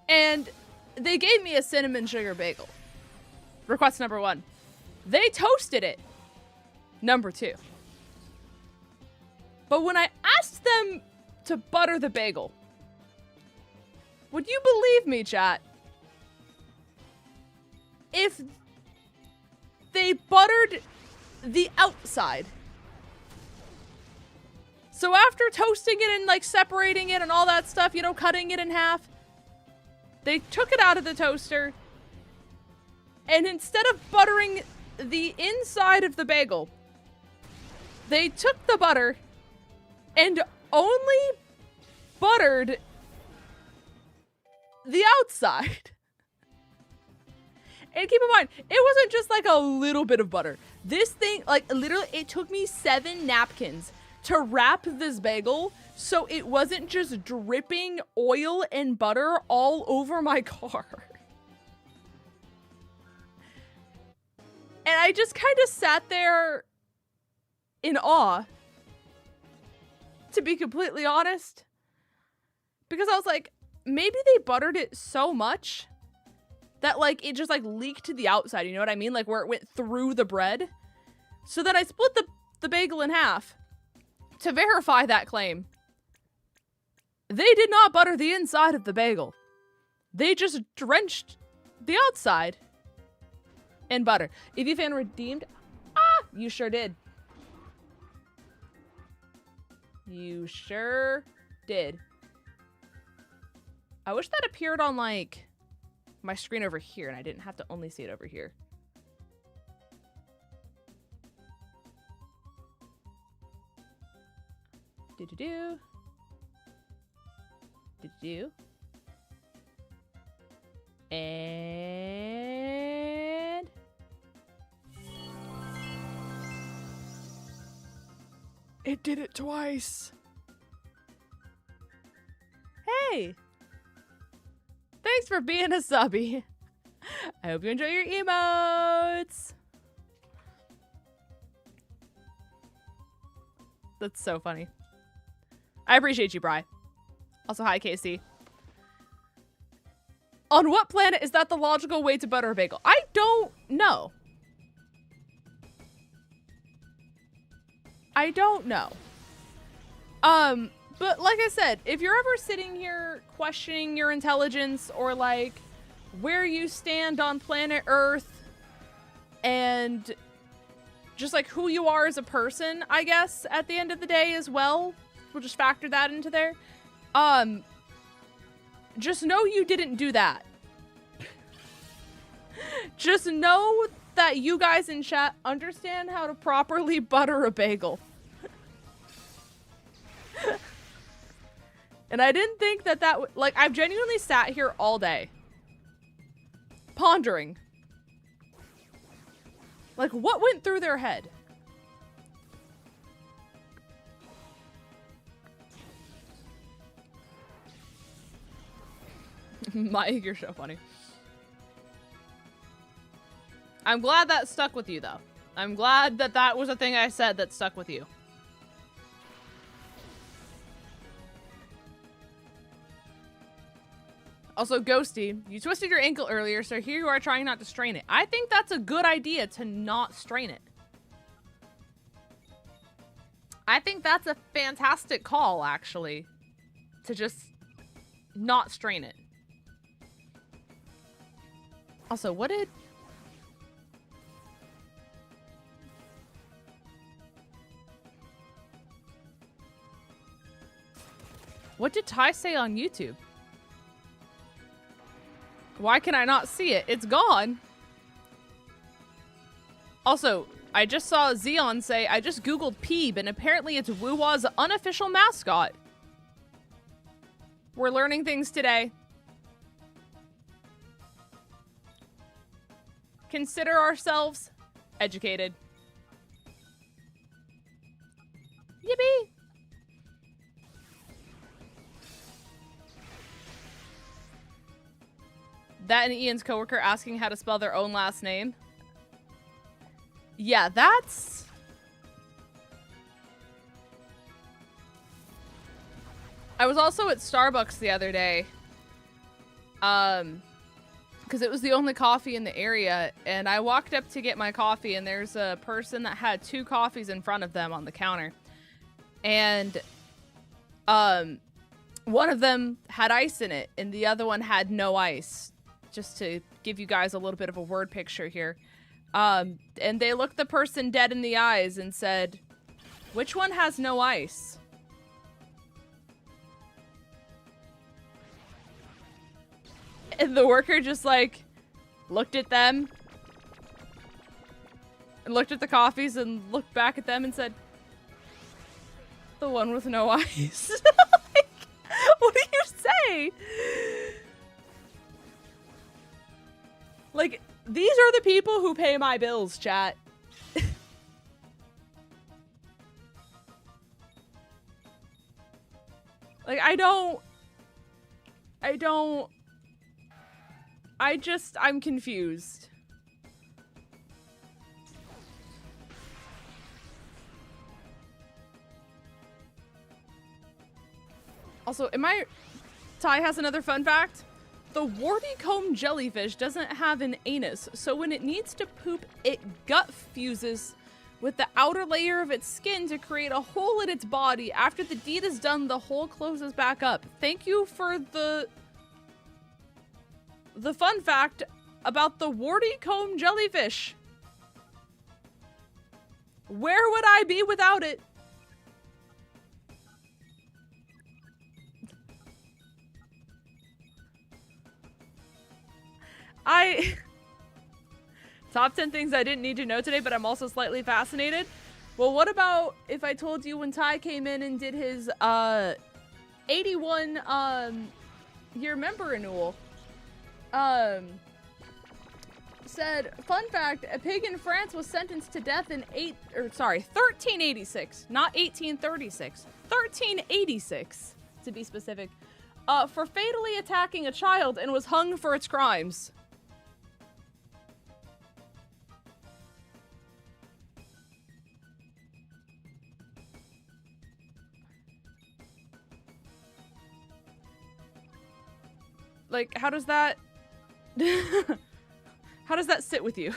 and they gave me a cinnamon sugar bagel. Request number 1. They toasted it. Number 2. But when I asked them to butter the bagel, would you believe me, chat? If they buttered the outside. So after toasting it and like separating it and all that stuff, you know, cutting it in half, they took it out of the toaster and instead of buttering the inside of the bagel, they took the butter and only buttered the outside. And keep in mind, it wasn't just like a little bit of butter. This thing, like literally, it took me 7 napkins to wrap this bagel so it wasn't just dripping oil and butter all over my car. And I just kind of sat there in awe, to be completely honest. Because I was like, maybe they buttered it so much that like it just like leaked to the outside, you know what I mean? Like where it went through the bread. So then I split the bagel in half to verify that claim. They did not butter the inside of the bagel. They just drenched the outside in butter. If you fan redeemed, you sure did. You sure did. I wish that appeared on like my screen over here and I didn't have to only see it over here. Do-do-do. Do-do-do. And it did it twice. Hey. Thanks for being a subby. I hope you enjoy your emotes. That's so funny. I appreciate you, Bri. Also, hi, Casey. On what planet is that the logical way to butter a bagel? I don't know. I don't know. But like I said, if you're ever sitting here questioning your intelligence or like where you stand on planet Earth and just like who you are as a person, I guess, at the end of the day as well, we'll just factor that into there. Just know you didn't do that. Just know that you guys in chat understand how to properly butter a bagel. And I didn't think that like, I've genuinely sat here all day pondering. Like, what went through their head? Mike, you're so funny. I'm glad that stuck with you, though. I'm glad that that was a thing I said that stuck with you. Also, Ghosty, you twisted your ankle earlier, so here you are trying not to strain it. I think that's a good idea to not strain it. I think that's a fantastic call, actually. To just not strain it. Also, what did... What did Ty say on YouTube? Why can I not see it? It's gone. Also, I just saw Xeon say, I just googled Peeb, and apparently it's Wuwa's unofficial mascot. We're learning things today. Consider ourselves educated. Yippee! That and Ian's coworker asking how to spell their own last name. Yeah, that's... I was also at Starbucks the other day. Because it was the only coffee in the area. And I walked up to get my coffee, and there's a person that had 2 coffees in front of them on the counter. And one of them had ice in it, and the other one had no ice. Just to give you guys a little bit of a word picture here. And they looked the person dead in the eyes and said, "Which one has no ice?" And the worker just like looked at them and looked at the coffees and looked back at them and said, "The one with no ice." Like, what do you say? Like, these are the people who pay my bills, chat. Like, I'm confused. Also, Ty has another fun fact. The warty comb jellyfish doesn't have an anus, so when it needs to poop, it gut fuses with the outer layer of its skin to create a hole in its body. After the deed is done, the hole closes back up. Thank you for the fun fact about the warty comb jellyfish. Where would I be without it? Top 10 things I didn't need to know today, but I'm also slightly fascinated. Well, what about if I told you when Ty came in and did his 81 year member renewal? Said, fun fact, a pig in France was sentenced to death in 1386, not 1836. 1386, to be specific, for fatally attacking a child and was hung for its crimes. Like, how does that... how does that sit with you?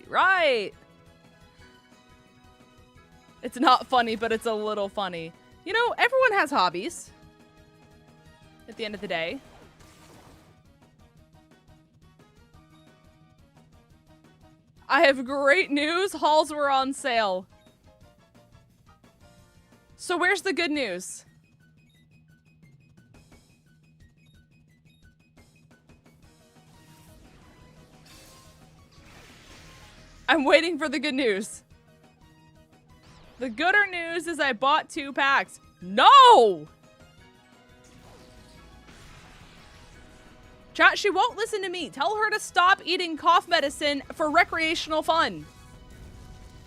Right. It's not funny, but it's a little funny. You know, everyone has hobbies. At the end of the day. I have great news. Halls were on sale. So where's the good news? I'm waiting for the good news. The gooder news is I bought 2 packs. No! Chat, she won't listen to me. Tell her to stop eating cough medicine for recreational fun.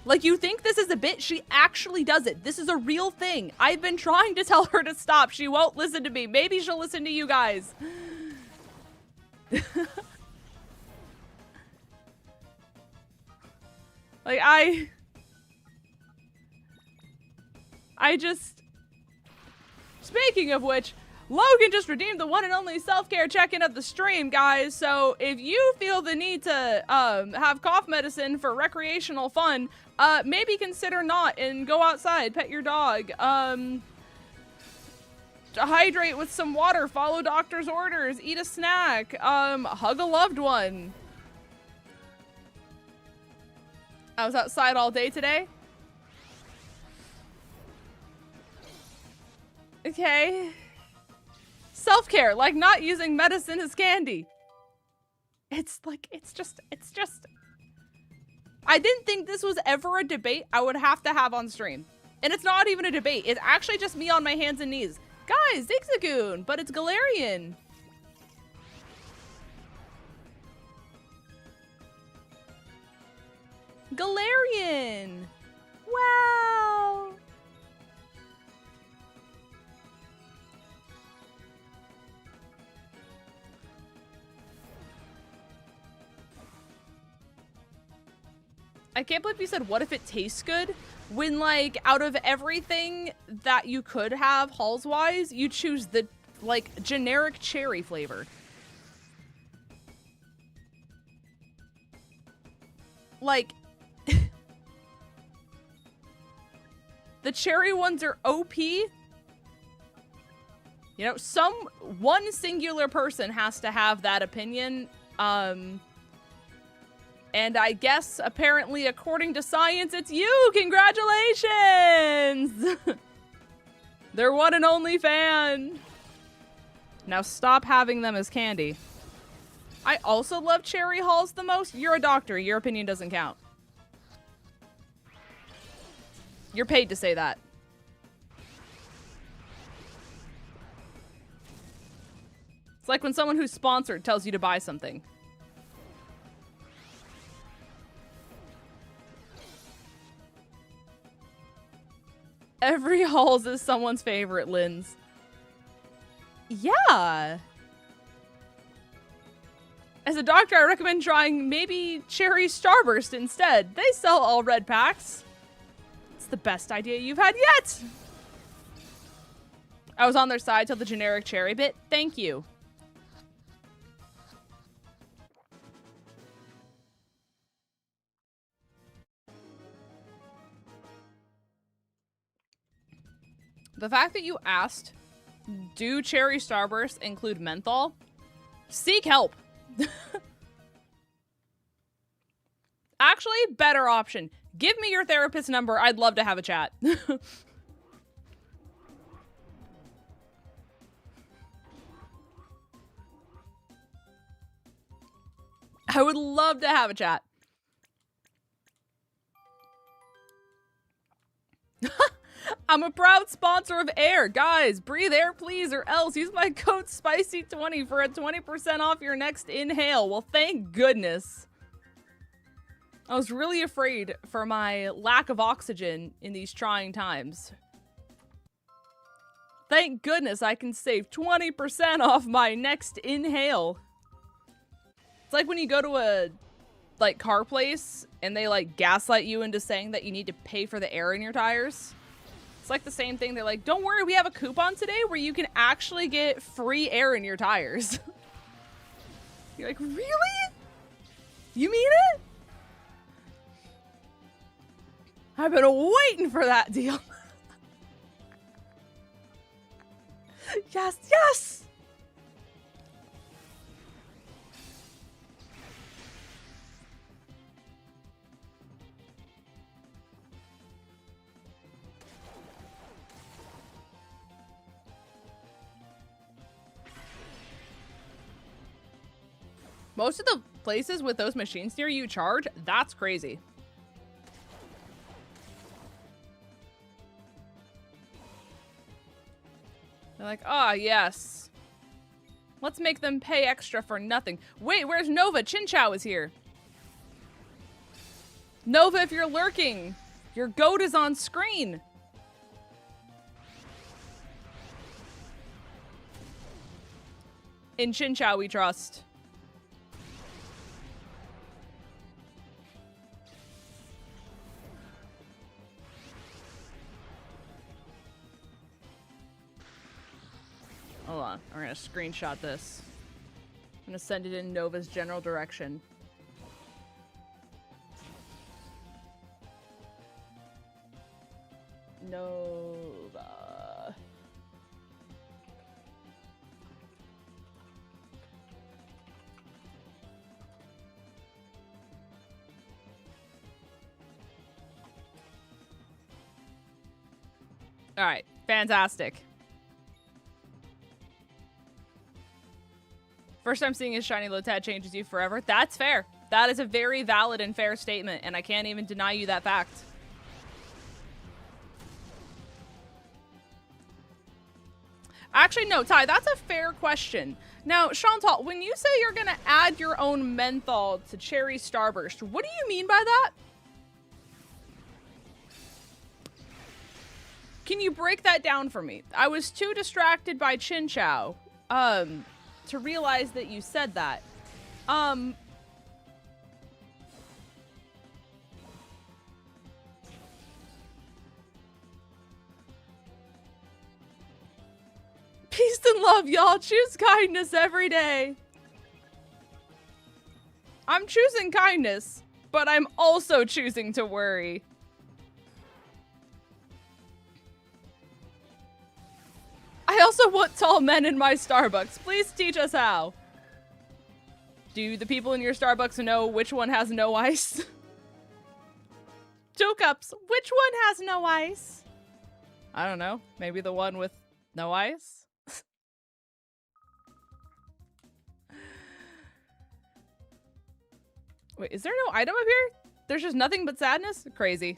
Like, you think this is a bit? She actually does it. This is a real thing. I've been trying to tell her to stop. She won't listen to me. Maybe she'll listen to you guys. Like, I just... Speaking of which, Logan just redeemed the one and only self-care check-in of the stream, guys. So if you feel the need to have cough medicine for recreational fun, maybe consider not and go outside, pet your dog, hydrate with some water, follow doctor's orders, eat a snack, hug a loved one. I was outside all day today. Okay. Self-care, like not using medicine as candy. It's like, it's just. I didn't think this was ever a debate I would have to have on stream. And it's not even a debate. It's actually just me on my hands and knees. Guys, 𝗔𝗔𝗚𝗗𝗏, but it's Galarian. Galarian. Wow. I can't believe you said, what if it tastes good? When, like, out of everything that you could have Halls-wise, you choose the, like, generic cherry flavor. Like, the cherry ones are OP. You know, one singular person has to have that opinion. And I guess, apparently, according to science, it's you! Congratulations! Their one and only fan. Now stop having them as candy. I also love cherry Halls the most. You're a doctor. Your opinion doesn't count. You're paid to say that. It's like when someone who's sponsored tells you to buy something. Every Halls is someone's favorite, Linz. Yeah. As a doctor, I recommend trying maybe Cherry Starburst instead. They sell all red packs. It's the best idea you've had yet. I was on their side till the generic cherry bit. Thank you. The fact that you asked, do Cherry Starburst include menthol? Seek help. Actually, better option. Give me your therapist's number. I'd love to have a chat. I would love to have a chat. I'm a proud sponsor of Air. Guys, breathe air, please, or else. Use my code SPICY20 for a 20% off your next inhale. Well, thank goodness. I was really afraid for my lack of oxygen in these trying times. Thank goodness I can save 20% off my next inhale. It's like when you go to a car place and they gaslight you into saying that you need to pay for the air in your tires. It's like the same thing. They're like, don't worry, we have a coupon today where you can actually get free air in your tires. You're like, really? You mean it? I've been waiting for that deal. Yes, yes! Most of the places with those machines near you charge? That's crazy. They're like, ah, yes. Let's make them pay extra for nothing. Wait, where's Nova? 𝗔𝗓𝚗 is here. Nova, if you're lurking, your goat is on screen. In 𝗔𝗓𝚗 we trust. Hold on. I'm gonna screenshot this. I'm gonna send it in Nova's general direction. Nova. All right, fantastic. First time seeing his shiny Lotad changes you forever. That's fair. That is a very valid and fair statement, and I can't even deny you that fact. Actually, no, Ty, that's a fair question. Now, Chantal, when you say you're going to add your own menthol to Cherry Starburst, what do you mean by that? Can you break that down for me? I was too distracted by Chin Chow to realize that you said that. Peace and love, y'all. Choose kindness every day. I'm choosing kindness, but I'm also choosing to worry. I also want tall men in my Starbucks. Please teach us how. Do the people in your Starbucks know which one has no ice? 2 cups. Which one has no ice? I don't know. Maybe the one with no ice? Wait, is there no item up here? There's just nothing but sadness? Crazy.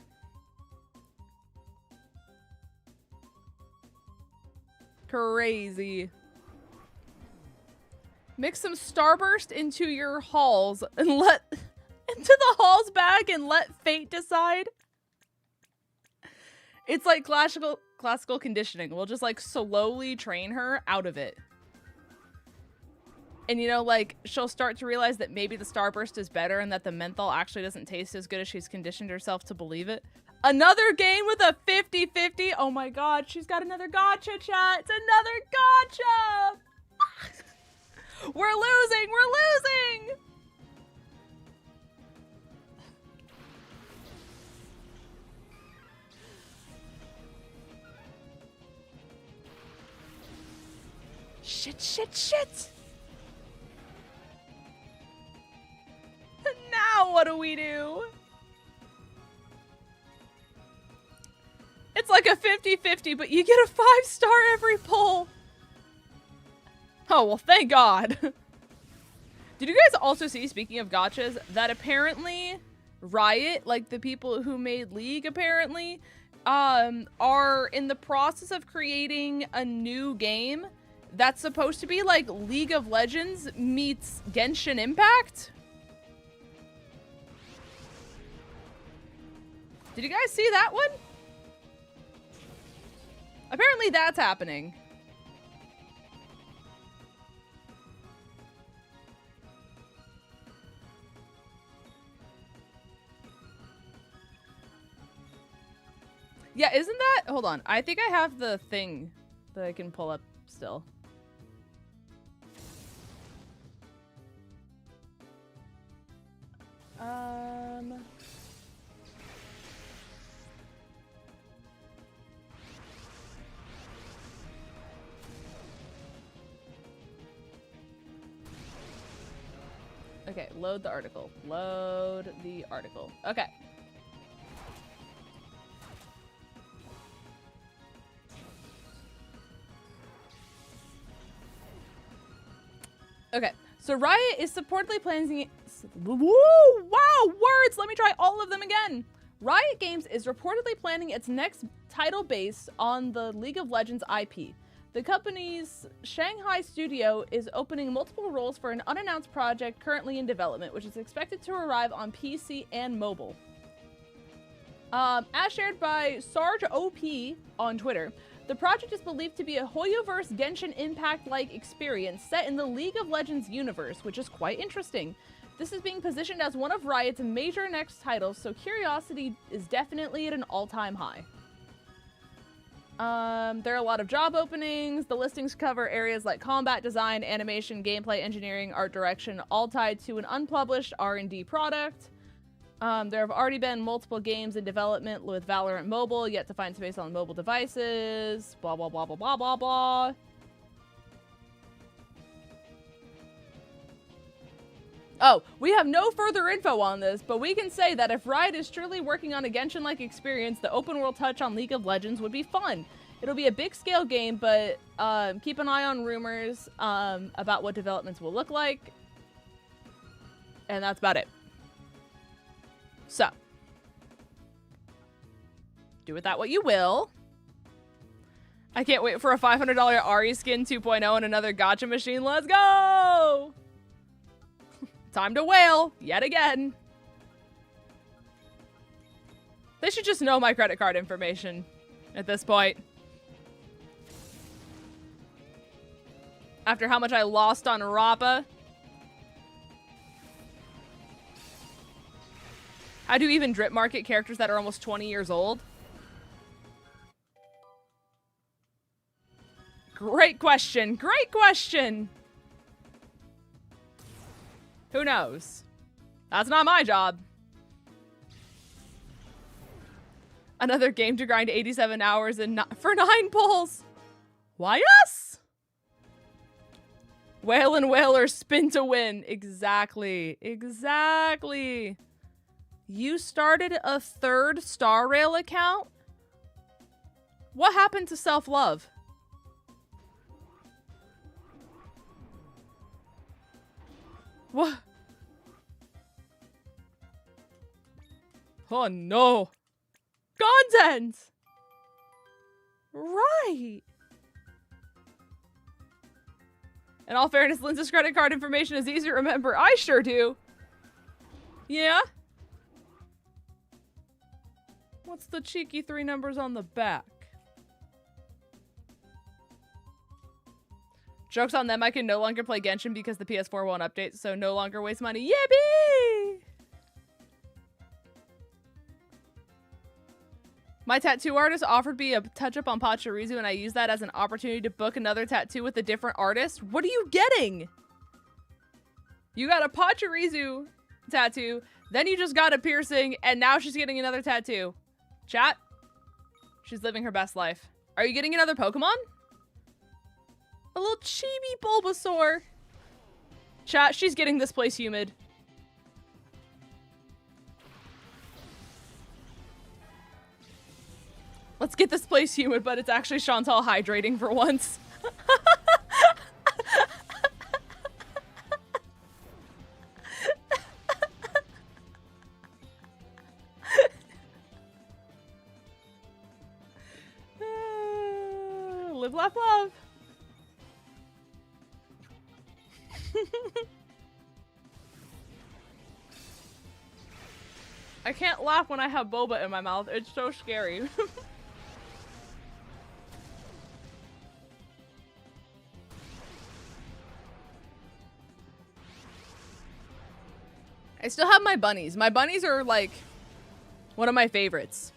Crazy. Mix some Starburst into your halls and let into the halls bag and let fate decide. It's like classical conditioning. We'll just like slowly train her out of it. And you know, like, she'll start to realize that maybe the Starburst is better and that the menthol actually doesn't taste as good as she's conditioned herself to believe it. Another game with a 50-50. Oh my god, she's got another gotcha, chat. It's another gotcha. We're losing. We're losing. Shit, shit, shit. Now what do we do? It's like a 50-50, but you get a 5-star every pull. Oh, well, thank God. Did you guys also see, speaking of gotchas, that apparently Riot, like the people who made League apparently, are in the process of creating a new game that's supposed to be like League of Legends meets Genshin Impact? Did you guys see that one? Apparently that's happening. Yeah, isn't that... Hold on. I think I have the thing that I can pull up still. Okay, load the article. Load the article. Okay. Okay, so Riot is reportedly planning... Woo! Wow, words! Let me try all of them again. Riot Games is reportedly planning its next title based on the League of Legends IP. The company's Shanghai studio is opening multiple roles for an unannounced project currently in development, which is expected to arrive on PC and mobile. As shared by Sarge OP on Twitter, the project is believed to be a Hoyoverse Genshin Impact-like experience set in the League of Legends universe, which is quite interesting. This is being positioned as one of Riot's major next titles, so curiosity is definitely at an all-time high. There are a lot of job openings. The listings cover areas like combat design, animation, gameplay, engineering, art direction, all tied to an unpublished R&D product. There have already been multiple games in development with Valorant Mobile, yet to find space on mobile devices. Blah, blah, blah, blah, blah, blah, blah. Oh, we have no further info on this, but we can say that if Riot is truly working on a Genshin-like experience, the open world touch on League of Legends would be fun. It'll be a big scale game, but keep an eye on rumors about what developments will look like. And that's about it. So, do with that what you will. I can't wait for a $500 Ahri skin 2.0 and another gacha machine. Let's go! Time to wail, yet again. They should just know my credit card information at this point. After how much I lost on Rappa. How do you even drip market characters that are almost 20 years old? Great question, great question. Who knows? That's not my job. Another game to grind 87 hours and for 9 pulls. Why us? Whale and Whaler spin to win. Exactly. Exactly. You started a 3rd Star Rail account? What happened to self-love? What? Oh no. Content! Right. In all fairness, Lindsay's credit card information is easy to remember. I sure do. Yeah? What's the cheeky 3 numbers on the back? Joke's on them, I can no longer play Genshin because the PS4 won't update, so no longer waste money. Yippee! My tattoo artist offered me a touch-up on 𝗏𝗏𝗄𝗏, and I used that as an opportunity to book another tattoo with a different artist. What are you getting? You got a 𝗏𝗏𝗄𝗏 tattoo, then you just got a piercing, and now she's getting another tattoo. Chat? She's living her best life. Are you getting another Pokemon? A little chibi Bulbasaur. Chat, she's getting this place humid. Let's get this place humid, but it's actually Chantal hydrating for once. Live, laugh, love. I can't laugh when I have boba in my mouth. It's so scary. I still have my bunnies. My bunnies are like one of my favorites.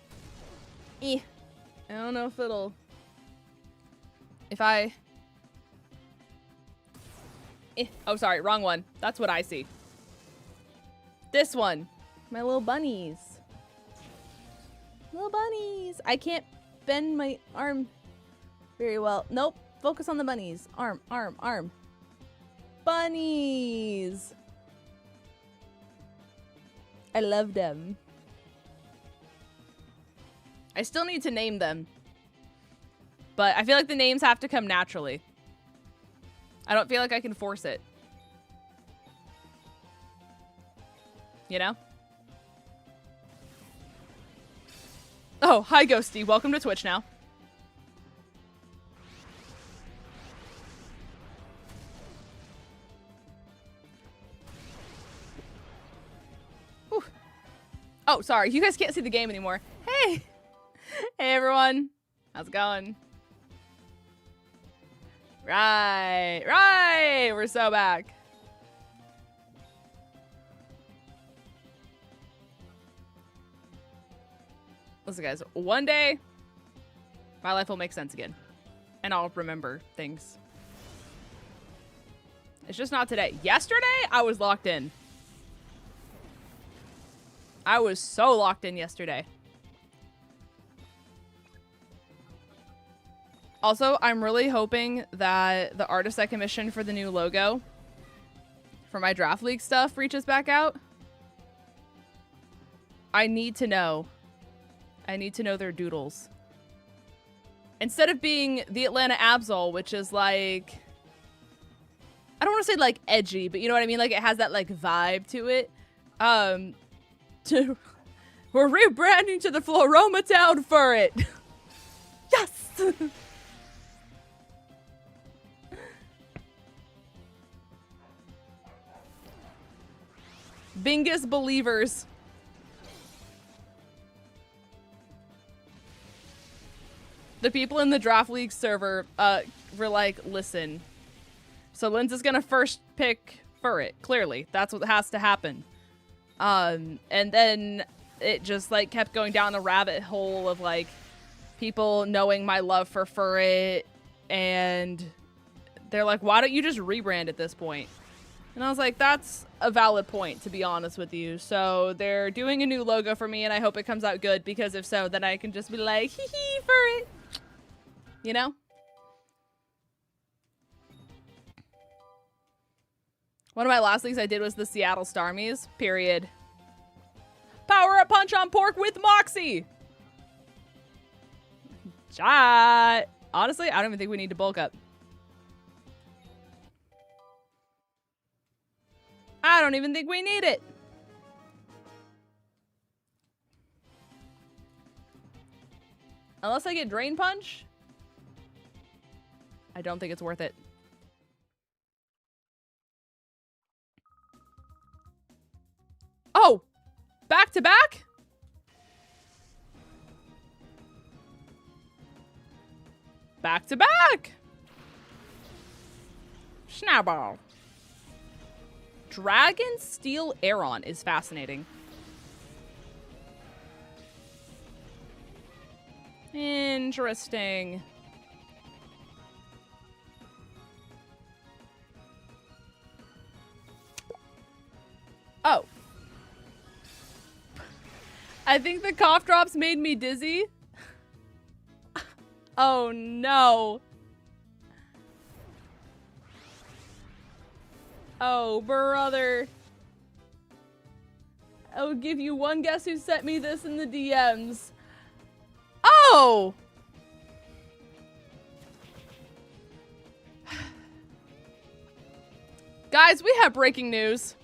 I don't know if it'll... Oh, sorry, wrong one. That's what I see. This one. My little bunnies. Little bunnies. I can't bend my arm very well. Nope. Focus on the bunnies. Arm, arm, arm. Bunnies. I love them. I still need to name them. But I feel like the names have to come naturally. I don't feel like I can force it. You know? Oh, hi Ghosty. Welcome to Twitch now. Whew. Oh, sorry. You guys can't see the game anymore. Hey! Hey everyone. How's it going? Right, right. We're so back. Listen, guys. One day, My life will make sense again. And I'll remember things. It's just not today. Yesterday, I was locked in. I was so locked in yesterday. Also, I'm really hoping that the artist I commissioned for the new logo for my Draft League stuff reaches back out. I need to know. I need to know their doodles. Instead of being the Atlanta Absol, which is like, I don't want to say like edgy, but you know what I mean? Like it has that like vibe to it. We're rebranding to the Floroma Town for it. Yes! Bingus believers. The people in the Draft League server were like, listen. So Linz is gonna first pick Furret, clearly. That's what has to happen. And then it just like kept going down the rabbit hole of like people knowing my love for Furret, and they're like, why don't you just rebrand at this point? And I was like, that's a valid point, to be honest with you. So they're doing a new logo for me, and I hope it comes out good, because if so, then I can just be like, hee hee, Furret. You know? One of my last things I did was the Seattle Starmies, period. Power up punch on pork with Moxie! Shot! Honestly, I don't even think we need to bulk up. I don't even think we need it. Unless I get Drain Punch, I don't think it's worth it. Oh! Back to back? Back to back! Snowball. Dragon Steel Aeron is fascinating. Interesting. Oh. I think the cough drops made me dizzy. Oh no. Oh, brother. I'll give you one guess who sent me this in the DMs. Oh! Guys, we have breaking news.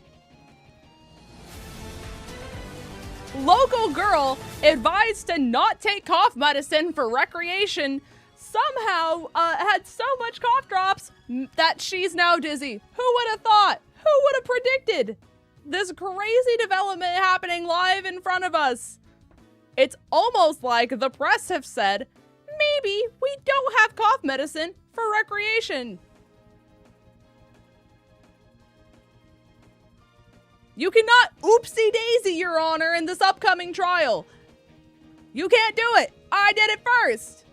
Local girl advised to not take cough medicine for recreation somehow had so much cough drops that she's now dizzy. Who would have thought? Who would have predicted this crazy development happening live in front of us? It's almost like the press have said, maybe we don't have cough medicine for recreation. You cannot oopsie daisy, Your Honor, in this upcoming trial. You can't do it. I did it first.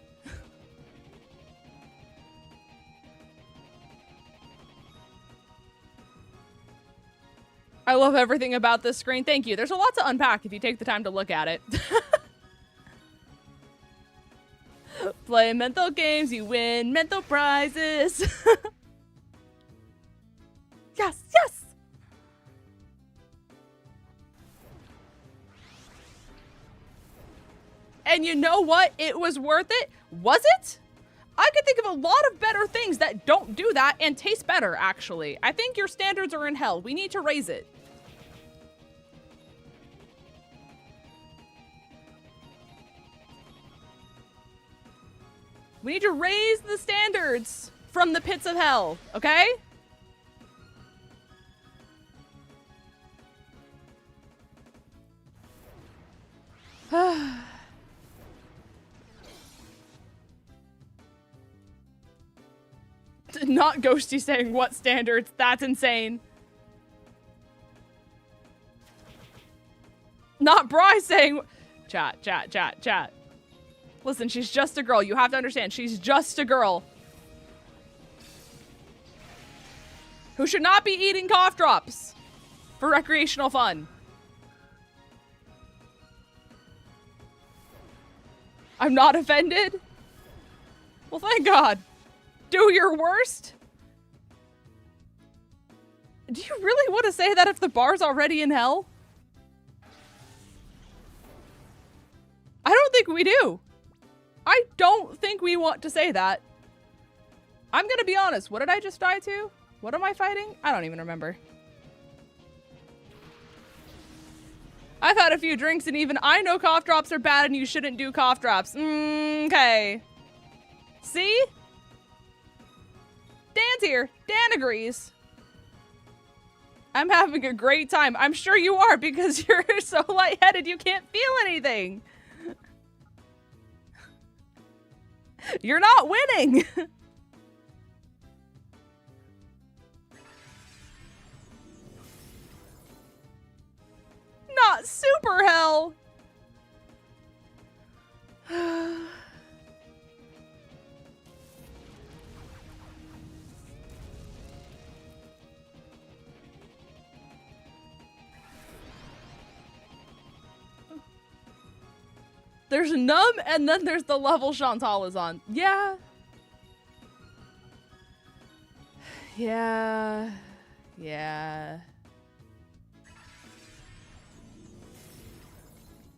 I love everything about this screen. Thank you. There's a lot to unpack if you take the time to look at it. Play mental games, you win mental prizes. Yes, yes. And you know what? It was worth it. Was it? I could think of a lot of better things that don't do that and taste better, actually. I think your standards are in hell. We need to raise it. We need to raise the standards from the pits of hell, okay? Not Ghosty saying what standards. That's insane. Not Bry saying... Chat. Listen, she's just a girl. You have to understand, she's just a girl. Who should not be eating cough drops for recreational fun. I'm not offended? Well, thank God. Do your worst? Do you really want to say that if the bar's already in hell? I don't think we do. I don't think we want to say that. I'm gonna be honest. What did I just die to? What am I fighting? I don't even remember. I've had a few drinks and even I know cough drops are bad and you shouldn't do cough drops. Okay. See? Dan's here. Dan agrees. I'm having a great time. I'm sure you are because you're so lightheaded you can't feel anything. You're not winning. Not super hell. There's numb, and then there's the level Chantal is on. Yeah. Yeah. Yeah.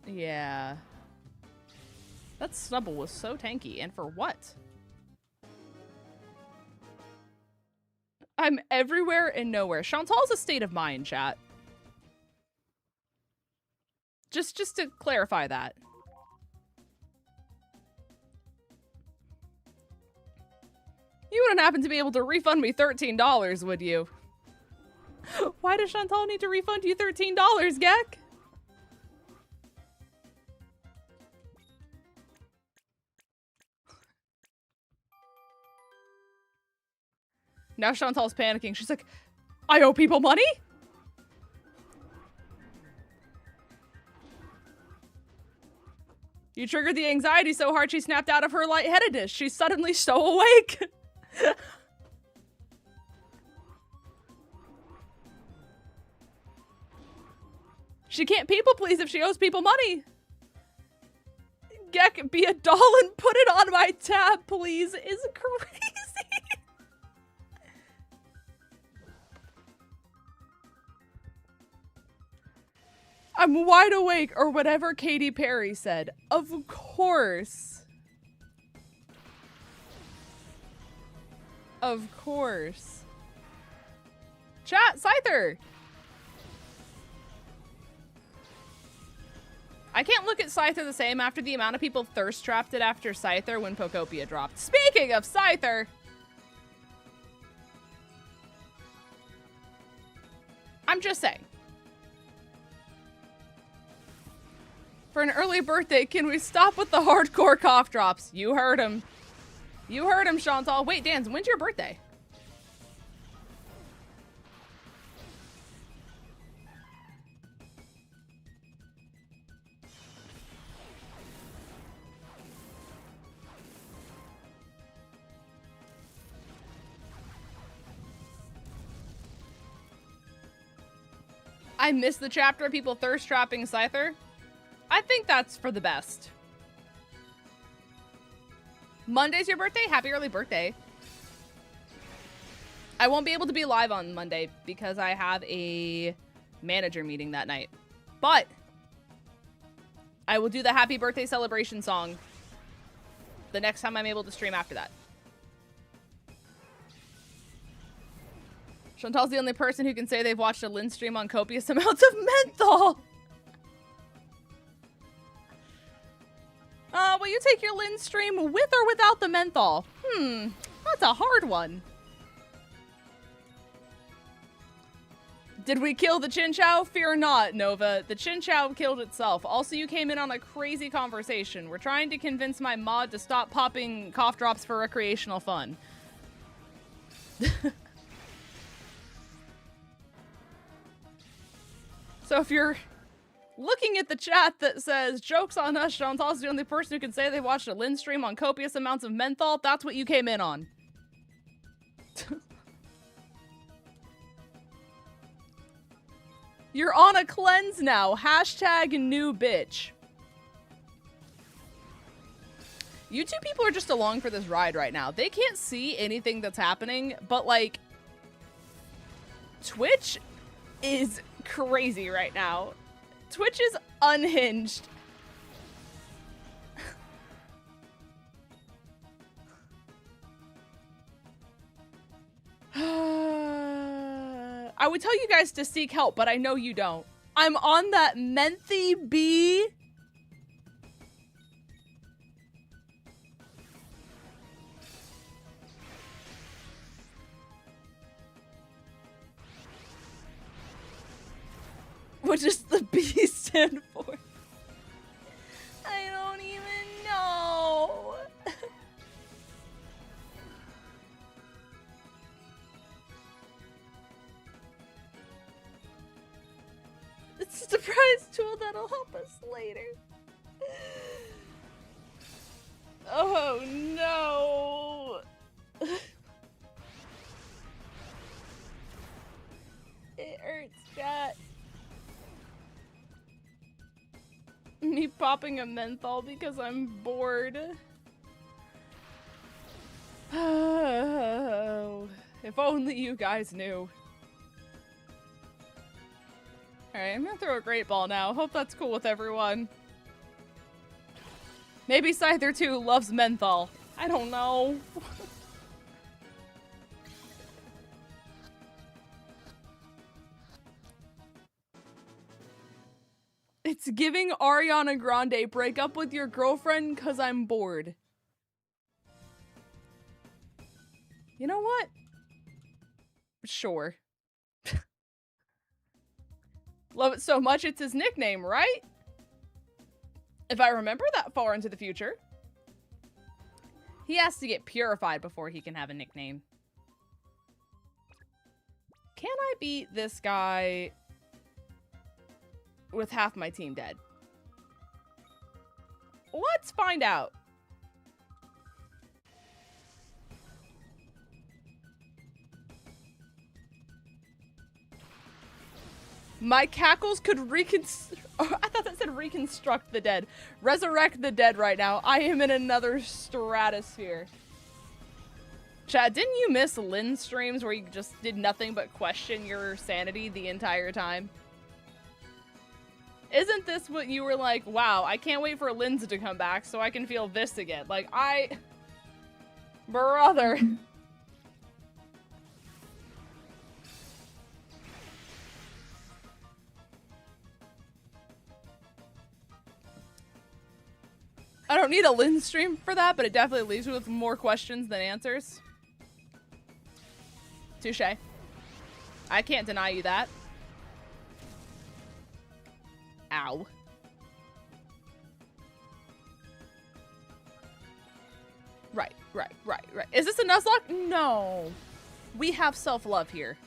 Yeah. That snubble was so tanky, and for what? I'm everywhere and nowhere. Chantal's a state of mind, chat. Just to clarify that. You wouldn't happen to be able to refund me $13, would you? Why does Chantal need to refund you $13, Gek? Now Chantal's panicking. She's like, I owe people money? You triggered the anxiety so hard she snapped out of her lightheadedness. She's suddenly so awake. She can't people please if she owes people money. Gek, be a doll and put it on my tab, please, is crazy. I'm wide awake, or whatever Katy Perry said. Of course. Of course. Chat, Scyther! I can't look at Scyther the same after the amount of people thirst trapped it after Scyther when Pokopia dropped. Speaking of Scyther! I'm just saying. For an early birthday, can we stop with the hardcore cough drops? You heard him. You heard him, Chantal. Wait, Dan, when's your birthday? I missed the chapter of people thirst trapping Scyther. I think that's for the best. Monday's your birthday? Happy early birthday. I won't be able to be live on Monday because I have a manager meeting that night. But I will do the happy birthday celebration song the next time I'm able to stream after that. Chantal's the only person who can say they've watched a Lynn stream on copious amounts of menthol. Will you take your Lynn stream with or without the menthol? That's a hard one. Did we kill the Chinchou? Fear not, Nova. The Chinchou killed itself. Also, you came in on a crazy conversation. We're trying to convince my mod to stop popping cough drops for recreational fun. So if Looking at the chat that says, jokes on us, 𝗠𝗏's the only person who can say they watched a Lin stream on copious amounts of menthol. That's what you came in on. You're on a cleanse now. Hashtag new bitch. You two people are just along for this ride right now. They can't see anything that's happening, but like, Twitch is crazy right now. Twitch is unhinged. I would tell you guys to seek help, but I know you don't. I'm on that menthy B. What does the B stand for? I don't even know. It's a surprise tool that'll help us later. Oh no. It hurts, chat. Me popping a menthol because I'm bored. Oh, if only you guys knew. Alright, I'm gonna throw a great ball now. Hope that's cool with everyone. Maybe Scyther 2 loves menthol. I don't know. It's giving Ariana Grande, break up with your girlfriend cause I'm bored. You know what? Sure. Love it so much it's his nickname, right? If I remember that far into the future. He has to get purified before he can have a nickname. Can I beat this guy with half my team dead? Let's find out. My cackles could I thought that said reconstruct the dead. Resurrect the dead right now. I am in another stratosphere. Chad, didn't you miss Lin streams where you just did nothing but question your sanity the entire time? Isn't this what you were like, wow, I can't wait for Lindsay to come back so I can feel this again? Like, brother. I don't need a Lin stream for that, but it definitely leaves me with more questions than answers. Touche. I can't deny you that. Ow. Right. Is this a Nuzlocke? No. We have self-love here.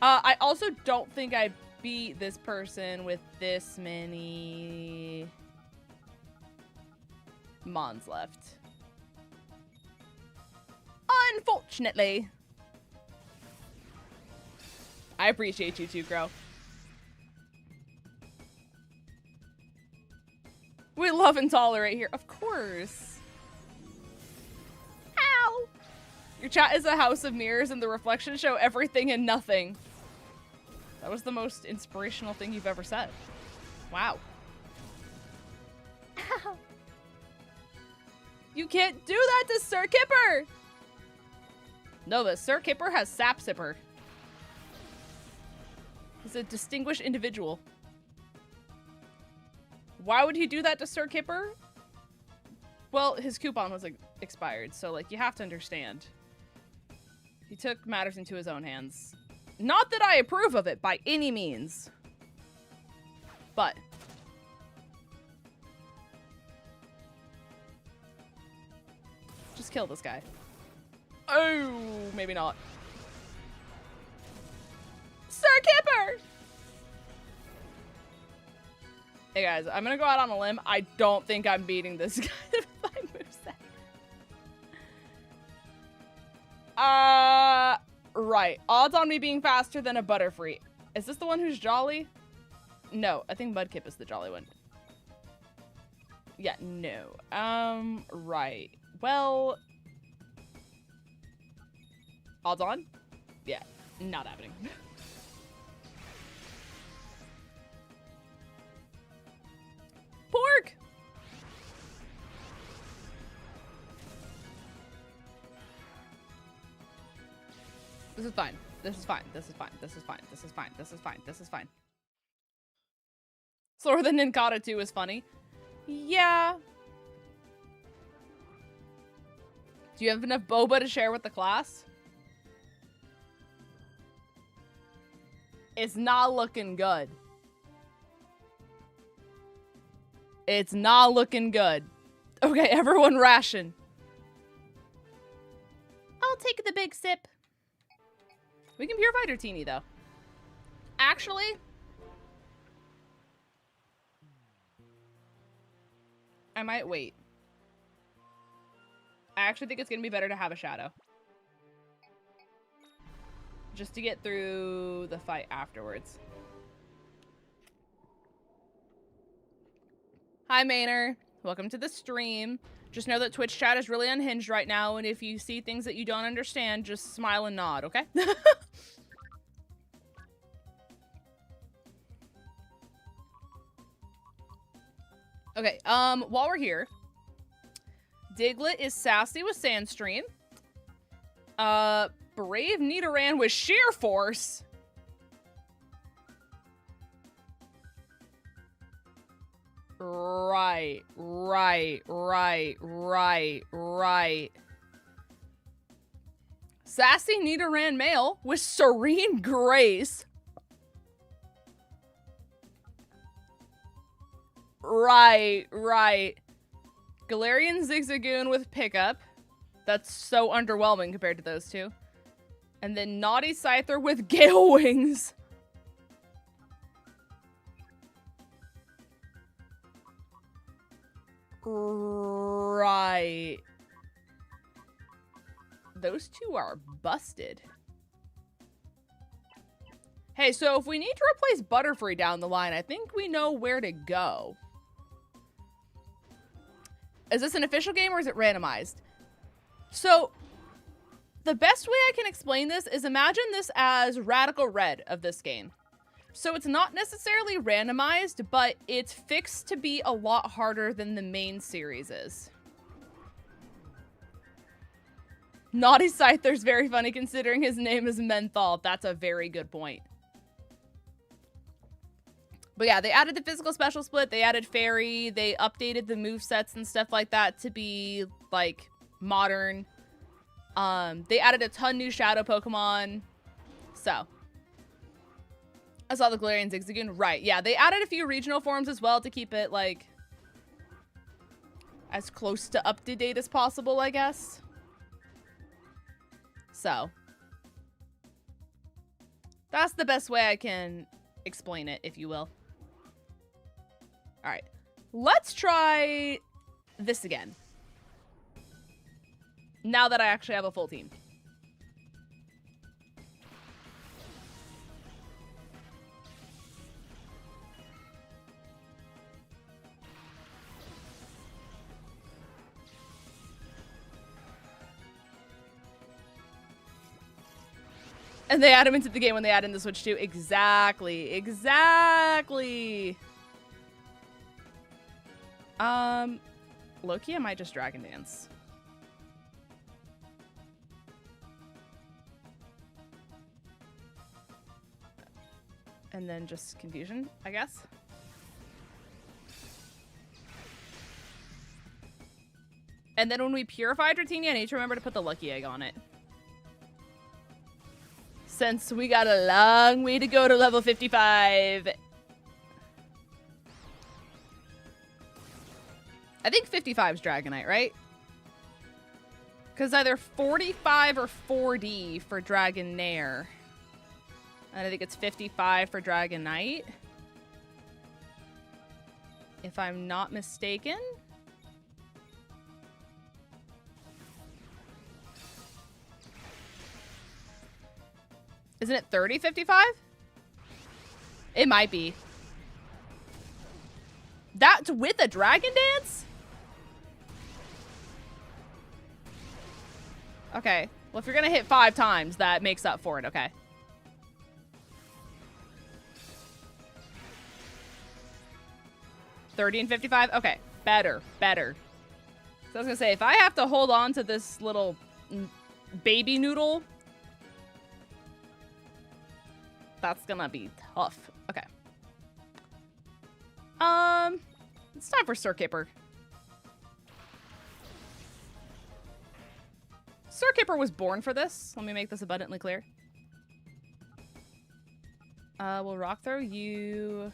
I also don't think I beat this person with this many Mons left. Unfortunately. I appreciate you too, Crow. We love and tolerate here. Of course. Ow! Your chat is a house of mirrors and the reflections show everything and nothing. That was the most inspirational thing you've ever said. Wow. Ow. You can't do that to Sir Kipper! No, but Sir Kipper has Sap Sipper. He's a distinguished individual. Why would he do that to Sir Kipper? Well, his coupon was expired, so like you have to understand. He took matters into his own hands. Not that I approve of it by any means. But just kill this guy. Oh, maybe not. Sir Kipper! Hey guys, I'm gonna go out on a limb. I don't think I'm beating this guy with my moveset. Right. Odds on me being faster than a Butterfree. Is this the one who's jolly? No, I think Mudkip is the jolly one. Yeah, no. Right. Well, odds on? Yeah, not happening. Pork! This is fine. This is fine. This is fine. This is fine. This is fine. This is fine. This is fine. Slower than 𝗏𝗏𝗏 is funny. Yeah. Do you have enough boba to share with the class? It's not looking good. It's not looking good. Okay, everyone ration. I'll take the big sip. We can purify Dratini, though. Actually, I might wait. I actually think it's going to be better to have a shadow. Just to get through the fight afterwards. Hi, Maynor. Welcome to the stream. Just know that Twitch chat is really unhinged right now, and if you see things that you don't understand, just smile and nod, okay? Okay, while we're here, Diglett is sassy with Sandstream. Brave Nidoran with Sheer Force. Right. Sassy Nidoran male with Serene Grace. Right. Galarian Zigzagoon with Pickup. That's so underwhelming compared to those two. And then Naughty Scyther with Gale Wings. Right. Those two are busted. Hey, so if we need to replace Butterfree down the line, I think we know where to go. Is this an official game or is it randomized? So, the best way I can explain this is imagine this as Radical Red of this game. So it's not necessarily randomized, but it's fixed to be a lot harder than the main series is. Naughty Scyther's very funny considering his name is Menthol. That's a very good point. But yeah, they added the physical special split, they added Fairy, they updated the movesets and stuff like that to be, like, modern. They added a ton new Shadow Pokemon. So. I saw the Galarian Zigzagoon. Right, yeah, they added a few regional forms as well to keep it, like, as close to up-to-date as possible, I guess. So. That's the best way I can explain it, if you will. Alright. Let's try this again. Now that I actually have a full team. And they add him into the game when they add in the Switch too. Exactly. Loki, I might just Dragon Dance. And then just Confusion, I guess. And then when we purify Dratini, I need to remember to put the Lucky Egg on it. Since we got a long way to go to level 55. I think 55 is Dragonite, right? Because either 45 or 4D for Dragonair. And I think it's 55 for Dragonite. if I'm not mistaken. Isn't it 3055? It might be. That's with a dragon dance? Okay. Well, if you're gonna hit 5 times, that makes up for it, okay. $30 and $55? Okay. Better. Better. So I was gonna say, if I have to hold on to this little baby noodle, that's gonna be tough. Okay. It's time for 𝗏𝗏𝗘𝗏𝗏. 𝗏𝗏𝗏𝗏 was born for this. Let me make this abundantly clear. We'll rock throw you.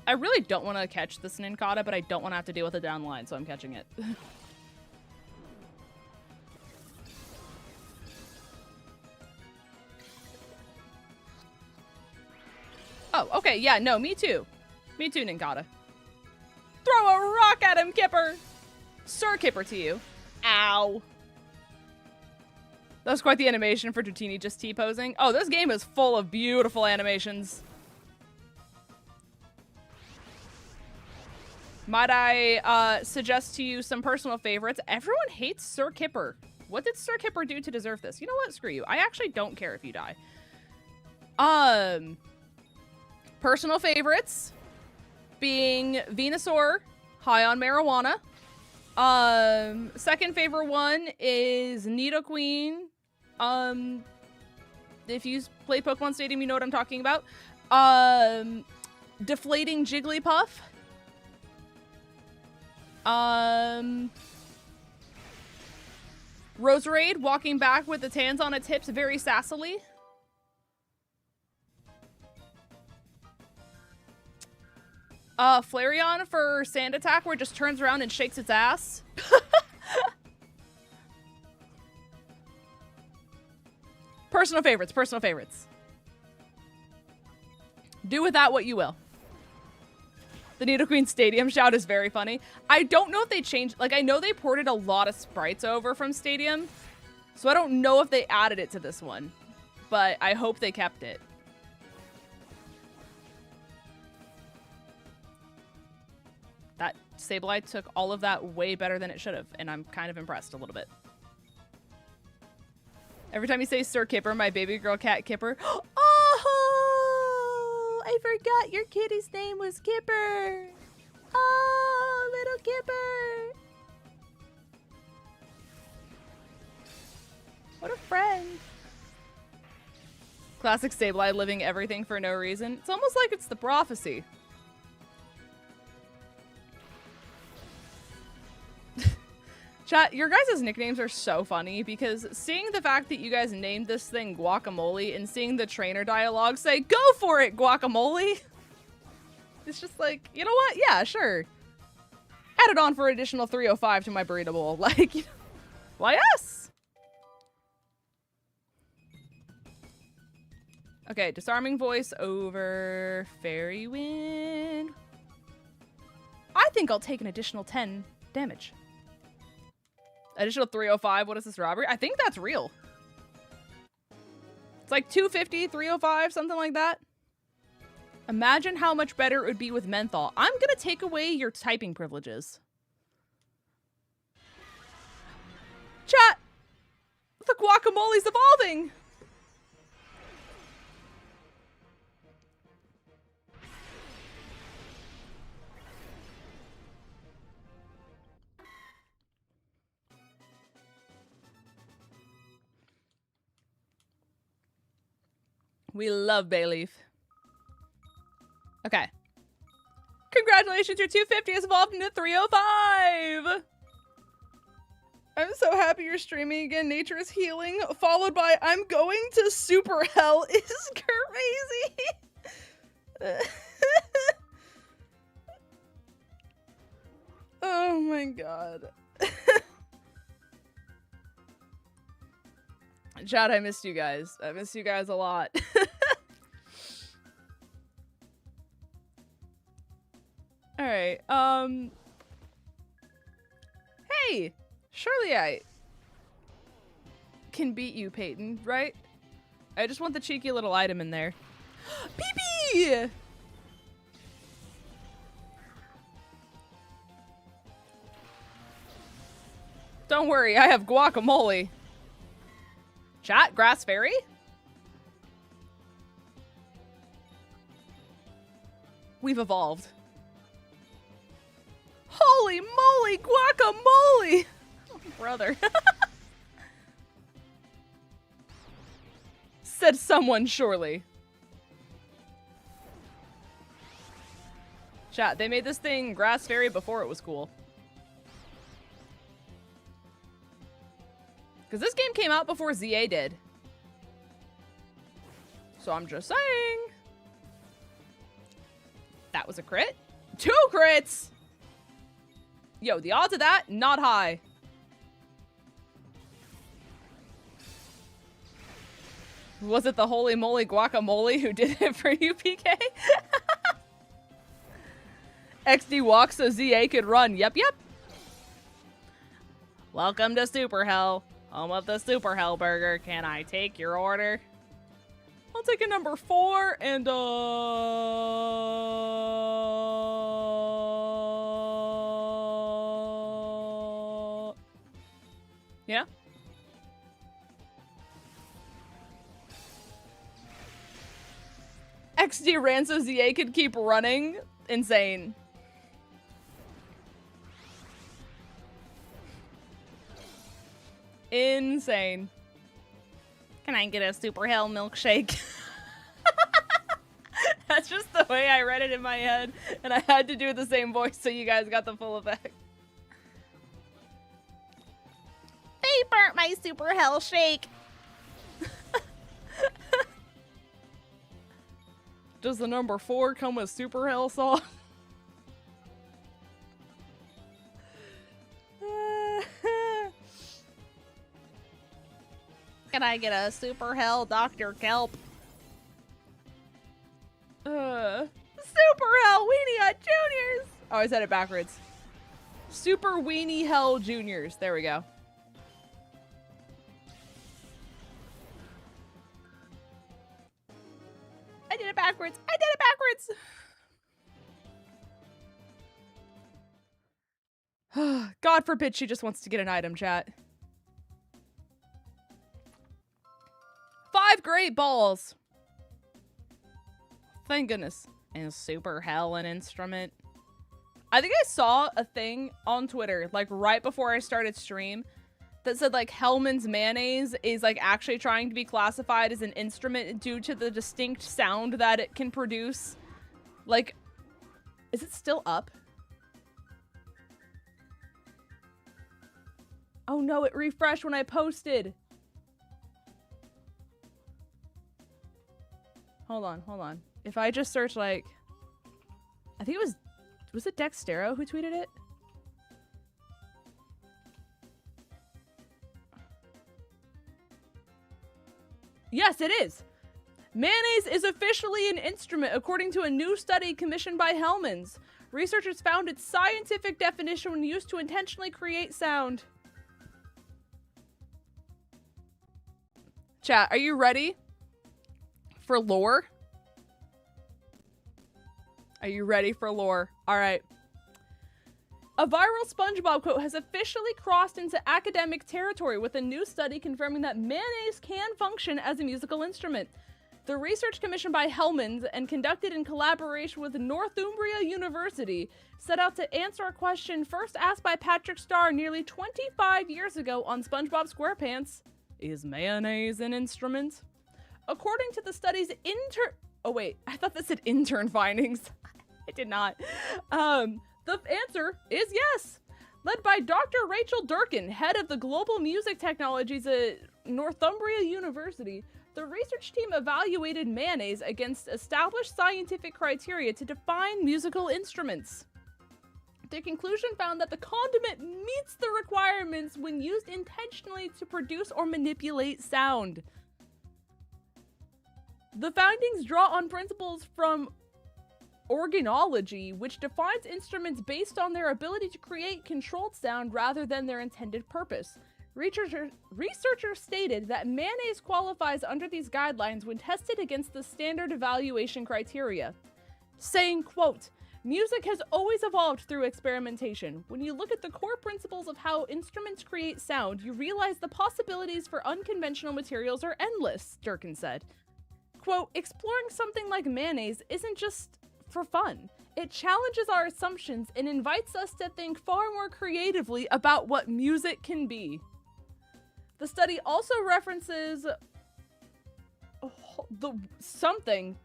I really don't want to catch this 𝗏𝗏𝗘𝗏, but I don't want to have to deal with a down line, so I'm catching it. Oh, okay, yeah, no, me too. Me too, 𝗏𝗏𝗘𝗏. Throw a rock at him, Kipper! 𝗏𝗏𝗏𝗏 to you. Ow. That was quite the animation for Dratini just T-posing. Oh, this game is full of beautiful animations. Might I suggest to you some personal favorites? Everyone hates 𝗏𝗏𝗏𝗏. What did 𝗏𝗏𝗏𝗏 do to deserve this? You know what? Screw you. I actually don't care if you die. Personal favorites being Venusaur, high on marijuana. Second favorite one is Nidoqueen. If you play Pokemon Stadium, you know what I'm talking about. Deflating Jigglypuff. Roserade walking back with its hands on its hips very sassily. Flareon for Sand Attack, where it just turns around and shakes its ass. Personal favorites, personal favorites. Do with that what you will. The Nidoqueen Stadium shout is very funny. I don't know if they changed, like, I know they ported a lot of sprites over from Stadium, so I don't know if they added it to this one, but I hope they kept it. That Sableye took all of that way better than it should have, and I'm kind of impressed a little bit. Every time you say Sir Kipper, my baby girl cat Kipper. Oh, I forgot your kitty's name was Kipper. Oh, little Kipper. What a friend. Classic Sableye living everything for no reason. It's almost like it's the prophecy. Chat, your guys' nicknames are so funny because seeing the fact that you guys named this thing Guacamole and seeing the trainer dialogue say, "Go for it, Guacamole!" It's just like, you know what? Yeah, sure. Add it on for additional 305 to my burrito bowl. Like, you know, why yes? Okay, disarming voice over Fairy Wind. I think I'll take an additional 10 damage. Additional 305, what is this, robbery? I think that's real. It's like 250, 305, something like that. Imagine how much better it would be with menthol. I'm gonna take away your typing privileges. Chat! The guacamole's evolving! We love Bayleaf. Okay. Congratulations, your 250 has evolved into 305! I'm so happy you're streaming again. Nature is healing, followed by I'm going to super hell is crazy. Oh my god. Chad, I missed you guys. I missed you guys a lot. Alright, hey! Surely I can beat you, Peyton, right? I just want the cheeky little item in there. Pee-pee! Don't worry, I have guacamole. Chat, grass fairy? We've evolved. Holy moly, guacamole! Oh, brother. Said someone surely. Chat, they made this thing grass fairy before it was cool. Because this game came out before ZA did. So I'm just saying. That was a crit. 2 crits! Yo, the odds of that, not high. Was it the holy moly guacamole who did it for you, PK? XD walks so ZA could run. Yep, yep. Welcome to Super Hell. Home of the Super Hell Burger. Can I take your order? I'll take a number 4 and yeah. XD ran so ZA could keep running. Insane. Insane. Can I get a Super Hell milkshake? That's just the way I read it in my head, and I had to do the same voice so you guys got the full effect. They burnt my Super Hell shake. Does the number 4 come with Super Hell sauce? Can I get a Super Hell Dr. Kelp? Super Hell Weenie Hut Juniors! Oh, I said it backwards. Super Weenie Hell Juniors. There we go. I did it backwards. I did it backwards. God forbid she just wants to get an item, chat. 5 great balls. Thank goodness. And Super Hell an instrument. I think I saw a thing on Twitter, like right before I started stream, that said like Hellman's mayonnaise is like actually trying to be classified as an instrument due to the distinct sound that it can produce. Like, is it still up? Oh no, it refreshed when I posted. Hold on, hold on. If I just search like, I think it was it 𝗏𝗏𝗏𝚘 who tweeted it? Yes, it is. Mayonnaise is officially an instrument according to a new study commissioned by Hellmann's. Researchers found its scientific definition when used to intentionally create sound. Chat, are you ready for lore? Are you ready for lore? All right. A viral SpongeBob quote has officially crossed into academic territory with a new study confirming that mayonnaise can function as a musical instrument. The research commissioned by Hellmann's and conducted in collaboration with Northumbria University set out to answer a question first asked by Patrick Star nearly 25 years ago on SpongeBob SquarePants. Is mayonnaise an instrument? According to the study's oh wait, I thought this said intern findings. I did not. The answer is yes. Led by Dr. Rachel Durkin, head of the Global Music Technologies at Northumbria University, the research team evaluated mayonnaise against established scientific criteria to define musical instruments. The conclusion found that the condiment meets the requirements when used intentionally to produce or manipulate sound. The findings draw on principles from organology, which defines instruments based on their ability to create controlled sound rather than their intended purpose. Researchers stated that mayonnaise qualifies under these guidelines when tested against the standard evaluation criteria, saying, quote, "Music has always evolved through experimentation. When you look at the core principles of how instruments create sound, you realize the possibilities for unconventional materials are endless," Dscherkin said. Quote, "Exploring something like mayonnaise isn't just for fun. It challenges our assumptions and invites us to think far more creatively about what music can be." The study also references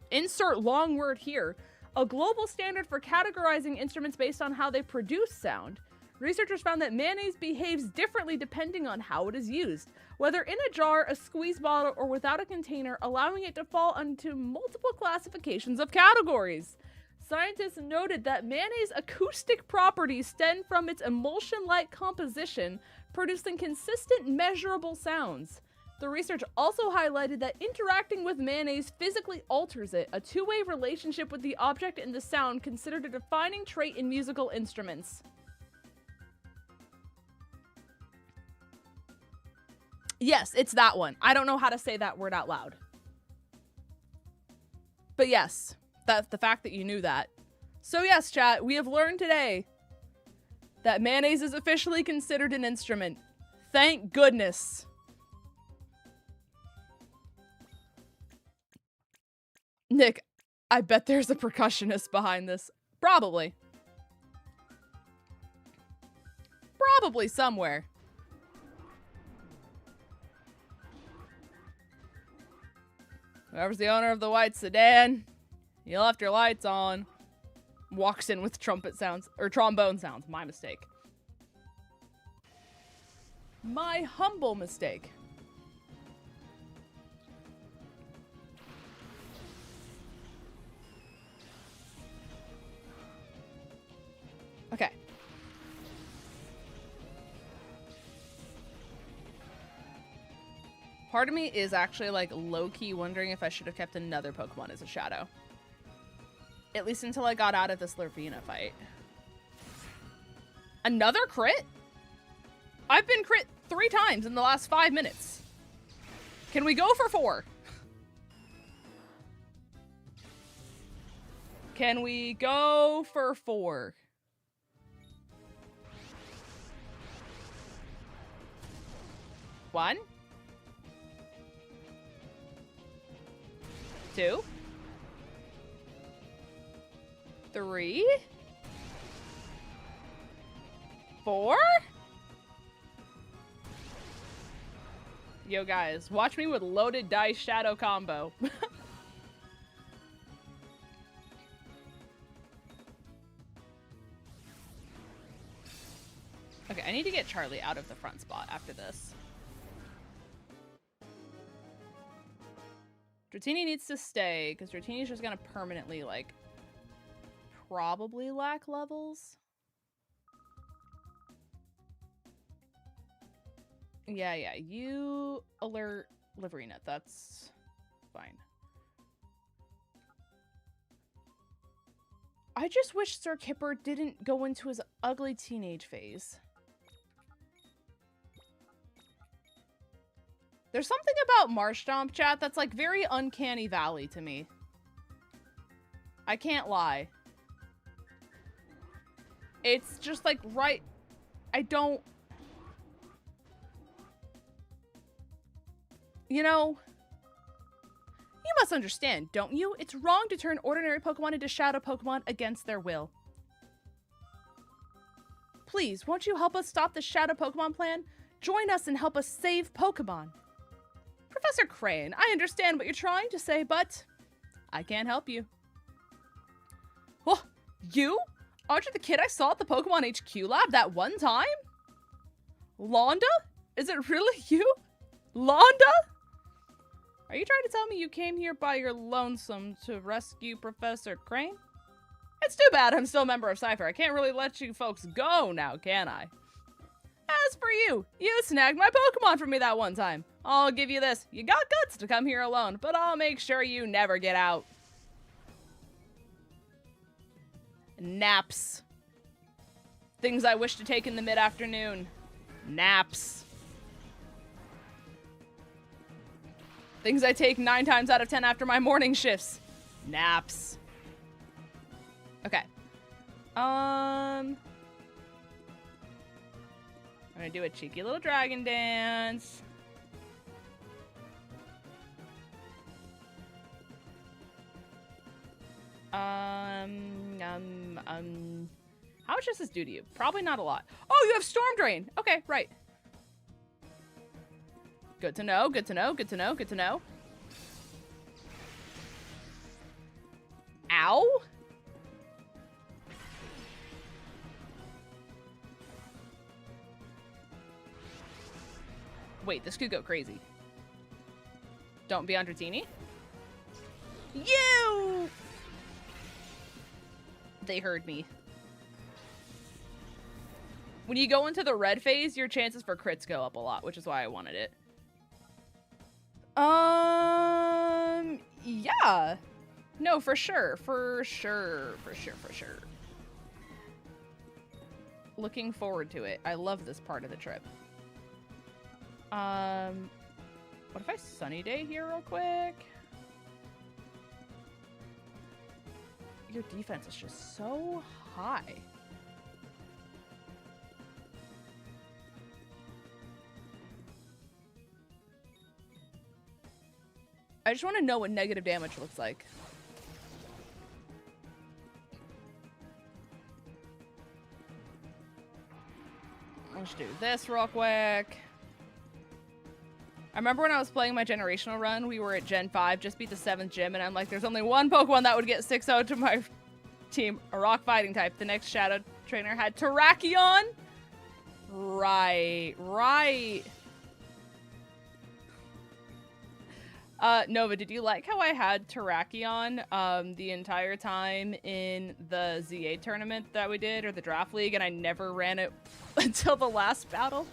insert long word here, a global standard for categorizing instruments based on how they produce sound. Researchers found that mayonnaise behaves differently depending on how it is used, whether in a jar, a squeeze bottle, or without a container, allowing it to fall into multiple classifications of categories. Scientists noted that mayonnaise acoustic properties stem from its emulsion-like composition, producing consistent, measurable sounds. The research also highlighted that interacting with mayonnaise physically alters it, a two-way relationship with the object and the sound considered a defining trait in musical instruments. Yes, it's that one. I don't know how to say that word out loud. But yes, that's the fact that you knew that. So yes, chat, we have learned today that mayonnaise is officially considered an instrument. Thank goodness. Nick, I bet there's a percussionist behind this. Probably. Probably somewhere. Whoever's the owner of the white sedan, you left your lights on. Walks in with trumpet sounds, or trombone sounds. My mistake. My humble mistake. Okay. Part of me is actually like low-key wondering if I should have kept another Pokemon as a shadow. At least until I got out of this Lervina fight. Another crit? I've been crit 3 times in the last 5 minutes. Can we go for 4? Can we go for 4? One? 2? 3? 4? Yo guys, watch me with loaded dice shadow combo. Okay, I need to get Charlie out of the front spot after this. Dratini needs to stay, because Dratini's just gonna permanently, like, probably lack levels. Yeah, you alert Liverina. That's fine. I just wish Sir Kipper didn't go into his ugly teenage phase. There's something about Marshtomp, chat, that's like very uncanny valley to me. I can't lie. It's just like right... I don't... You know, you must understand, don't you? It's wrong to turn ordinary Pokemon into Shadow Pokemon against their will. Please, won't you help us stop the Shadow Pokemon plan? Join us and help us save Pokemon. Professor Crane, I understand what you're trying to say, but I can't help you. Oh, you? Aren't you the kid I saw at the Pokemon HQ lab that one time? Londa? Is it really you? Londa? Are you trying to tell me you came here by your lonesome to rescue Professor Crane? It's too bad I'm still a member of Cypher. I can't really let you folks go now, can I? As for you, you snagged my Pokemon from me that one time. I'll give you this. You got guts to come here alone, but I'll make sure you never get out. Naps. Things I wish to take in the mid-afternoon. Naps. Things I take 9 times out of 10 after my morning shifts. Naps. Okay. I'm gonna do a cheeky little dragon dance. How much does this do to you? Probably not a lot. Oh, you have Storm Drain. Okay, right. Good to know, good to know, good to know, good to know. Ow? Wait, this could go crazy. Don't be on Dratini. You! They heard me. When you go into the red phase, your chances for crits go up a lot, which is why I wanted it. Yeah. No, for sure. For sure. For sure. For sure. Looking forward to it. I love this part of the trip. What if I sunny day here real quick? Your defense is just so high. I just want to know what negative damage looks like. Let's do this real quick. I remember when I was playing my generational run, we were at Gen 5, just beat the 7th gym, and I'm like, there's only one Pokemon that would get 6-0 to my team, a rock fighting type. The next Shadow Trainer had Terrakion? Right, right. Nova, did you like how I had Terrakion the entire time in the ZA tournament that we did, or the draft league, and I never ran it until the last battle?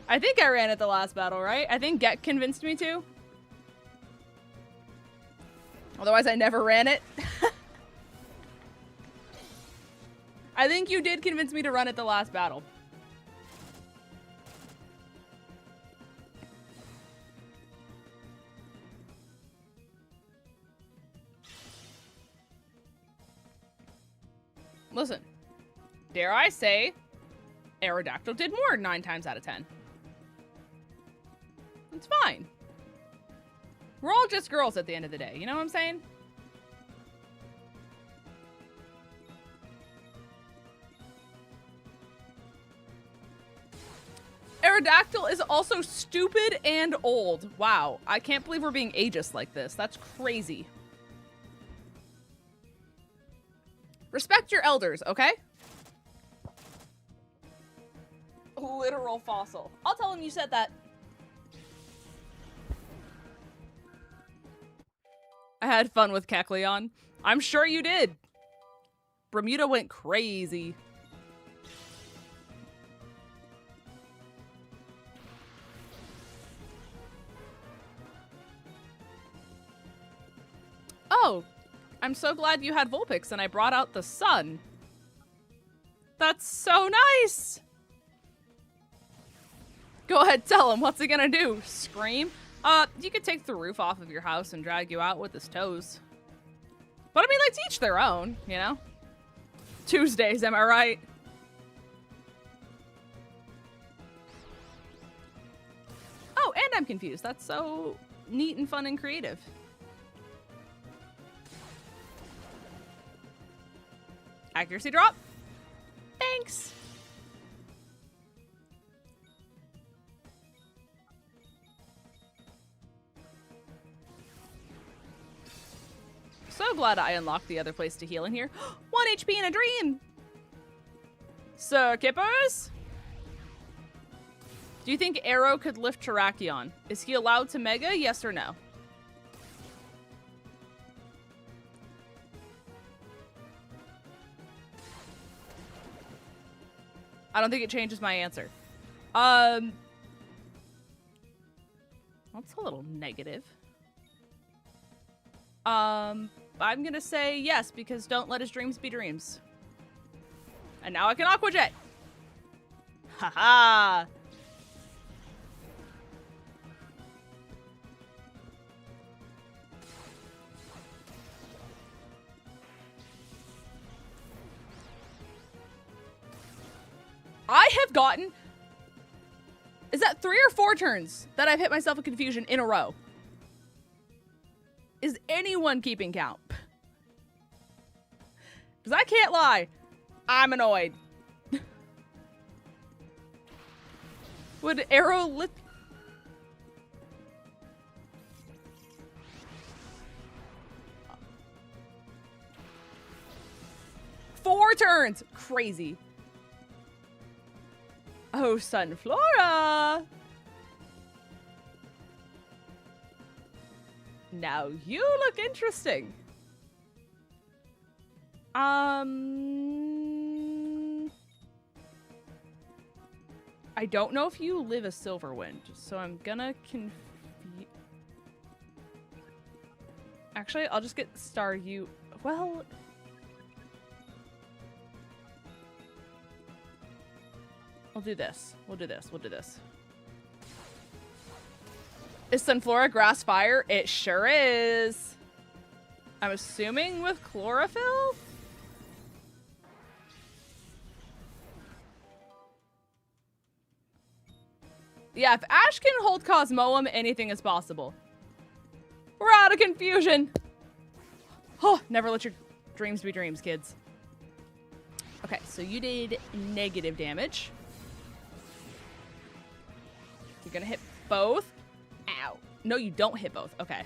I think I ran it the last battle, right? I think Get convinced me to. Otherwise, I never ran it. I think you did convince me to run it the last battle. Listen, dare I say, Aerodactyl did more 9 times out of 10. It's fine. We're all just girls at the end of the day, you know what I'm saying? Aerodactyl is also stupid and old. Wow, I can't believe we're being ageist like this. That's crazy. Respect your elders, okay? Literal fossil. I'll tell him you said that. I had fun with Kecleon. I'm sure you did. Bermuda went crazy. Oh, I'm so glad you had Vulpix and I brought out the sun. That's so nice. Go ahead, tell him. What's he gonna do? Scream? You could take the roof off of your house and drag you out with his toes. But I mean, like, to each their own, you know? Tuesdays, am I right? Oh, and I'm confused. That's so neat and fun and creative. Accuracy drop. Thanks. So glad I unlocked the other place to heal in here. 1 HP in a dream! Sir Kippers? Do you think Arrow could lift Terrakion? Is he allowed to Mega? Yes or no? I don't think it changes my answer. That's a little negative. But I'm gonna say yes, because don't let his dreams be dreams. And now I can Aqua Jet. Haha. I have gotten, is that 3 or 4 turns that I've hit myself in confusion in a row? Is anyone keeping count? Because I can't lie, I'm annoyed. Would arrow lit? Four turns! Crazy. Oh, Sunflora! Now you look interesting. I don't know if you live a Silverwind, so I'm gonna Actually, I'll just get Star you. Well, we'll do this. We'll do this. We'll do this. Is Sunflora grass fire? It sure is. I'm assuming with chlorophyll? Yeah, if Ash can hold Cosmoem, anything is possible. We're out of confusion. Oh, never let your dreams be dreams, kids. Okay, so you did negative damage. You're gonna hit both. Ow. No, you don't hit both. Okay.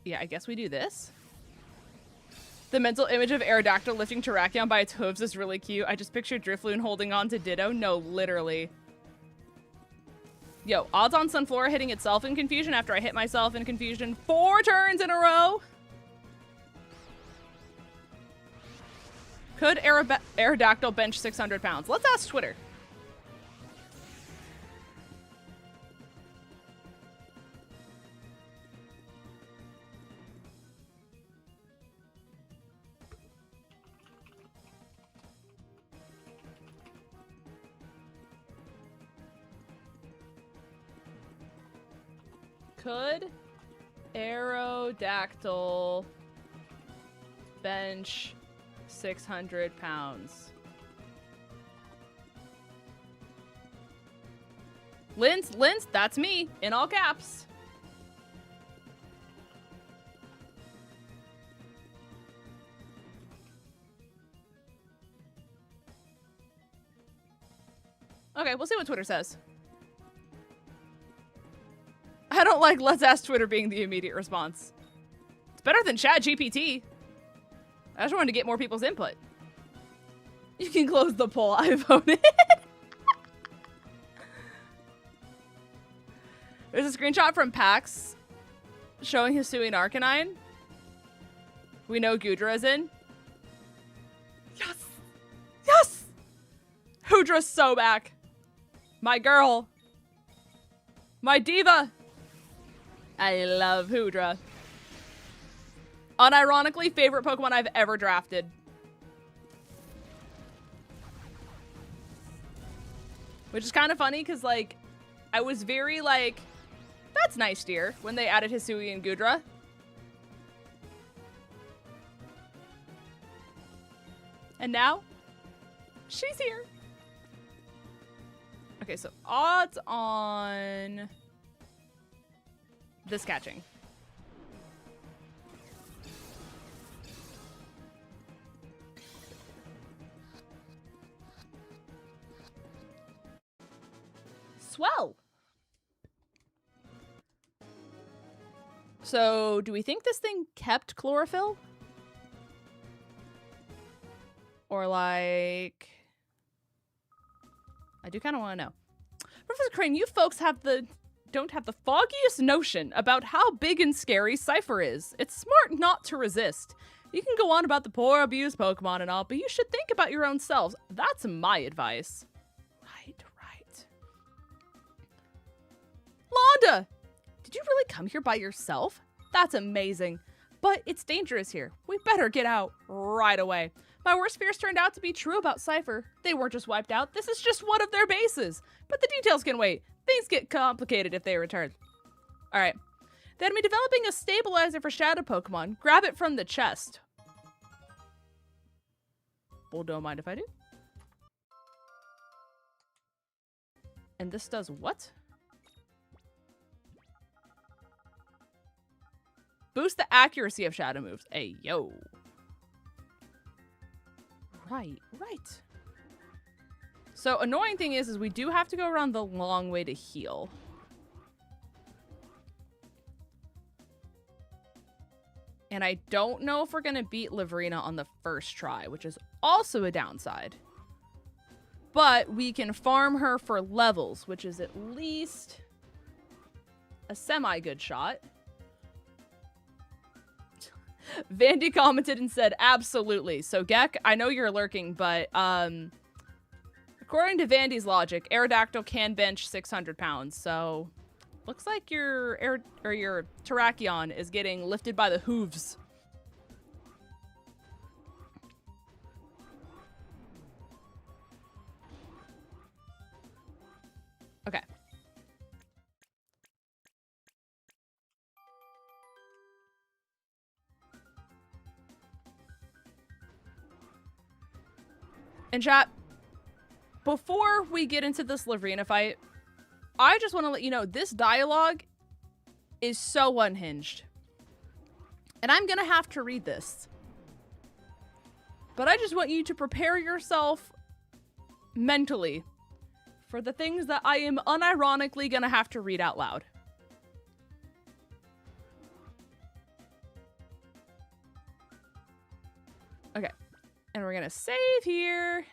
Yeah, I guess we do this. The mental image of Aerodactyl lifting Terrakion by its hooves is really cute. I just pictured Drifloon holding on to Ditto. No, literally. Yo, odds on Sunflora hitting itself in confusion after I hit myself in confusion 4 turns in a row. Could Aerodactyl bench 600 pounds? Let's ask Twitter. Could Aerodactyl bench 600 pounds? Linz, that's me, in all caps. Okay, we'll see what Twitter says. I don't like Let's Ask Twitter being the immediate response. It's better than ChatGPT. I just wanted to get more people's input. You can close the poll. I voted. There's a screenshot from PAX showing Hisuian Arcanine. We know Gudra is in. Yes! Yes! Hudra's so back. My girl. My diva. I love Hudra. Unironically, favorite Pokemon I've ever drafted. Which is kind of funny because, like, I was very, like, that's nice, dear, when they added Hisui and Gudra. And now, she's here. Okay, so odds on this catching. Swell. So, do we think this thing kept chlorophyll? Or like, I do kind of want to know. Professor Crane, you folks don't have the foggiest notion about how big and scary Cypher is. It's smart not to resist. You can go on about the poor abused Pokemon and all, but you should think about your own selves. That's my advice. Right. Londa! Did you really come here by yourself? That's amazing. But it's dangerous here. We better get out right away. My worst fears turned out to be true about Cypher. They weren't just wiped out. This is just one of their bases. But the details can wait. Things get complicated if they return. All right. They had me developing a stabilizer for shadow Pokemon. Grab it from the chest. Well, don't mind if I do. And this does what? Boost the accuracy of shadow moves. Hey, yo. Right. So, annoying thing is we do have to go around the long way to heal. And I don't know if we're going to beat Lavrina on the first try, which is also a downside. But we can farm her for levels, which is at least a semi-good shot. Vandy commented and said, absolutely. So, Gek, I know you're lurking, but according to Vandy's logic, Aerodactyl can bench 600 pounds. So, looks like your Terrakion is getting lifted by the hooves. Okay. And chat, before we get into this Lavrina fight, I just want to let you know this dialogue is so unhinged. And I'm going to have to read this. But I just want you to prepare yourself mentally for the things that I am unironically going to have to read out loud. Okay. And we're going to save here.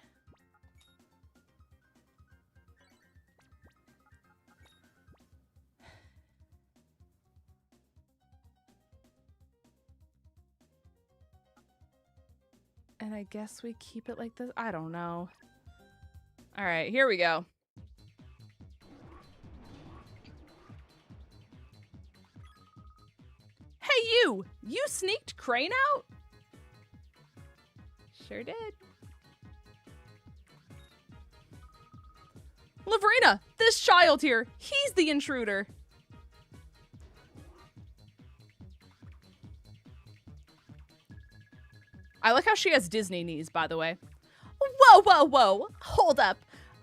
And I guess we keep it like this. I don't know. All right, here we go. Hey, you! You sneaked Crane out? Sure did. Lavrina, this child here, he's the intruder. I like how she has Disney knees, by the way. Whoa. Hold up.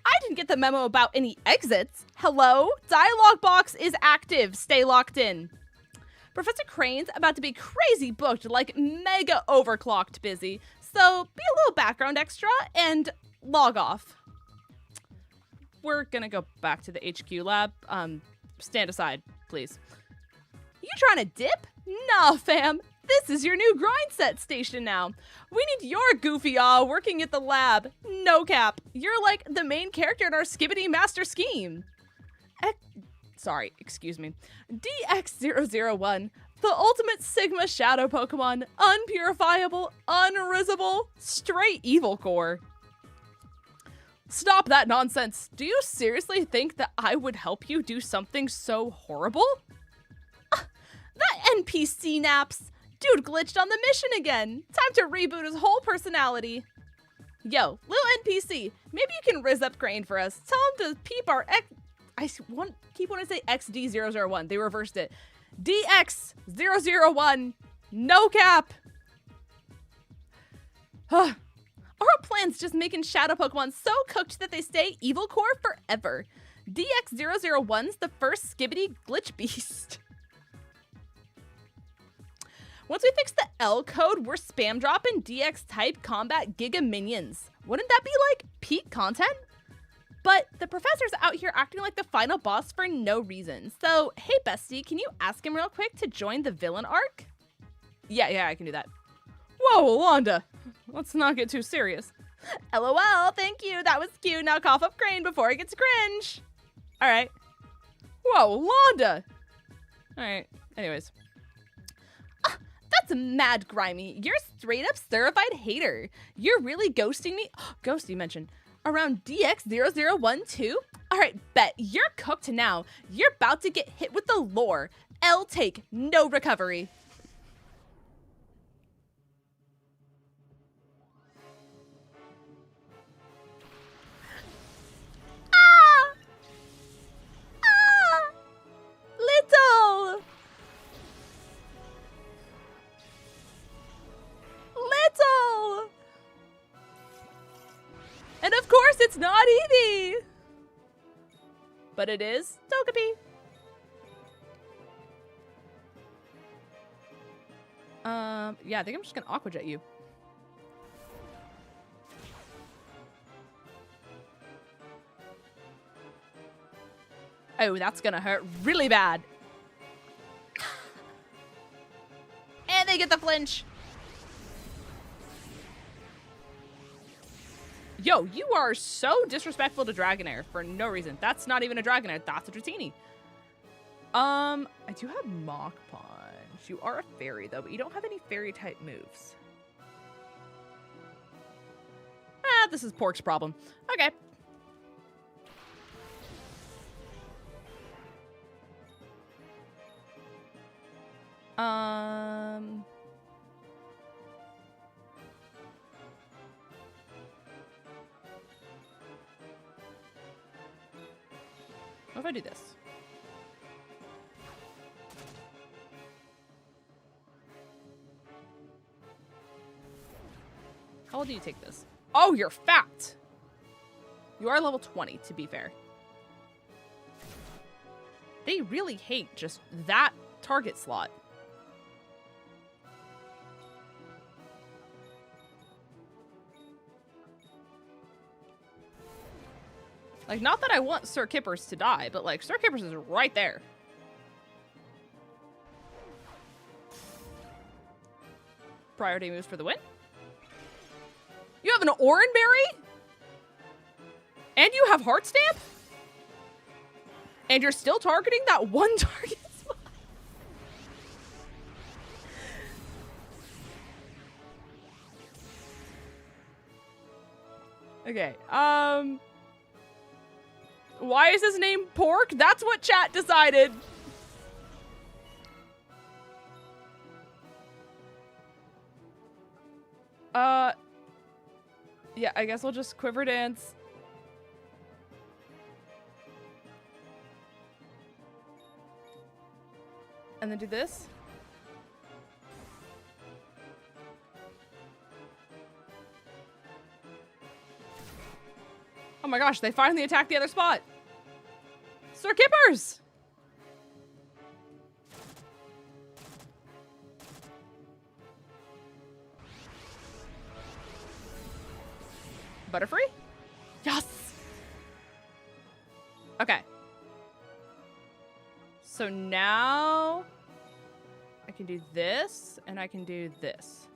I didn't get the memo about any exits. Hello? Dialogue box is active. Stay locked in. Professor Crane's about to be crazy booked, like mega overclocked busy. So be a little background extra and log off. We're gonna go back to the HQ lab. Stand aside, please. You trying to dip? Nah, fam. This is your new grind set station now. We need your goofy working at the lab. No cap. You're like the main character in our skibbity master scheme. Excuse me. DX001, the ultimate Sigma shadow Pokemon, unpurifiable, unrisible, straight evil core. Stop that nonsense. Do you seriously think that I would help you do something so horrible? That NPC naps. Dude glitched on the mission again. Time to reboot his whole personality. Yo, little NPC, maybe you can rizz up Crane for us. Tell him to peep our keep wanting to say XD001. They reversed it. DX001. No cap. Our plan's just making shadow Pokemon so cooked that they stay evil core forever. DX001's the first skibbity glitch beast. Once we fix the L code, we're spam dropping DX type combat giga minions. Wouldn't that be like peak content? But the professor's out here acting like the final boss for no reason. So, hey bestie, can you ask him real quick to join the villain arc? Yeah, I can do that. Whoa, Londa. Let's not get too serious. LOL, thank you. That was cute. Now cough up Crane before it gets cringe. All right. Whoa, Londa. All right. Anyways. That's mad grimy. You're straight up certified hater. You're really ghosting me? Ghost you mentioned. Around DX0012? Alright, bet. You're cooked now. You're about to get hit with the lore. 𝚑𝚔𝗐, no recovery. Ah! Ah! Little! Little! And of course it's not Eevee! But it is Togepi. Yeah, I think I'm just gonna Aqua Jet you. Oh, that's gonna hurt really bad. And they get the flinch. Yo, you are so disrespectful to Dragonair for no reason. That's not even a Dragonair, that's a Dratini. I do have Mach Punch. You are a fairy though, but you don't have any fairy type moves. Ah, this is Pork's problem. Okay. What if I do this? How old do you take this? Oh, you're fat! You are level 20, to be fair. They really hate just that target slot. Like, not that I want Sir Kippers to die, but like, Sir Kippers is right there. Priority moves for the win. You have an Oranberry? And you have Heart Stamp? And you're still targeting that one target spot? Okay, why is his name Pork? That's what chat decided. Yeah, I guess we'll just Quiver Dance. And then do this. Oh my gosh, they finally attacked the other spot. Sir Kippers! Butterfree? Yes! Okay. So now I can do this and I can do this.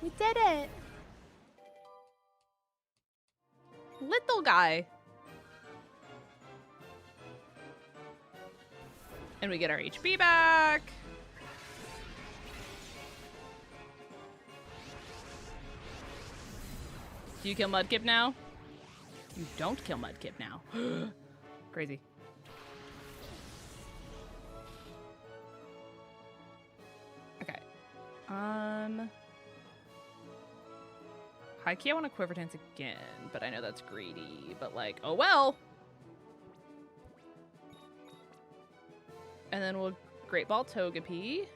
We did it! Little guy. And we get our HP back. Do you kill Mudkip now? You don't kill Mudkip now. Crazy. Okay. High key, I want to Quiver Dance again, but I know that's greedy. But like, oh well. And then we'll Great Ball Togepi.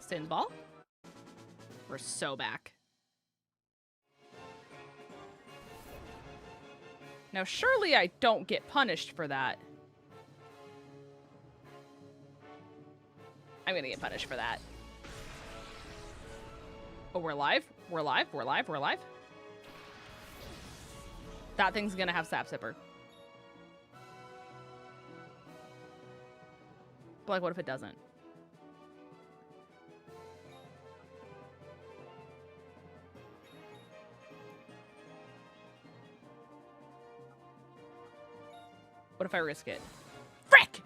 Stay in the ball. We're so back. Now, surely I don't get punished for that. I'm gonna get punished for that. Oh, we're live? We're live? We're live? We're live? That thing's gonna have Sap Sipper. But like, what if it doesn't? What if I risk it? Frick!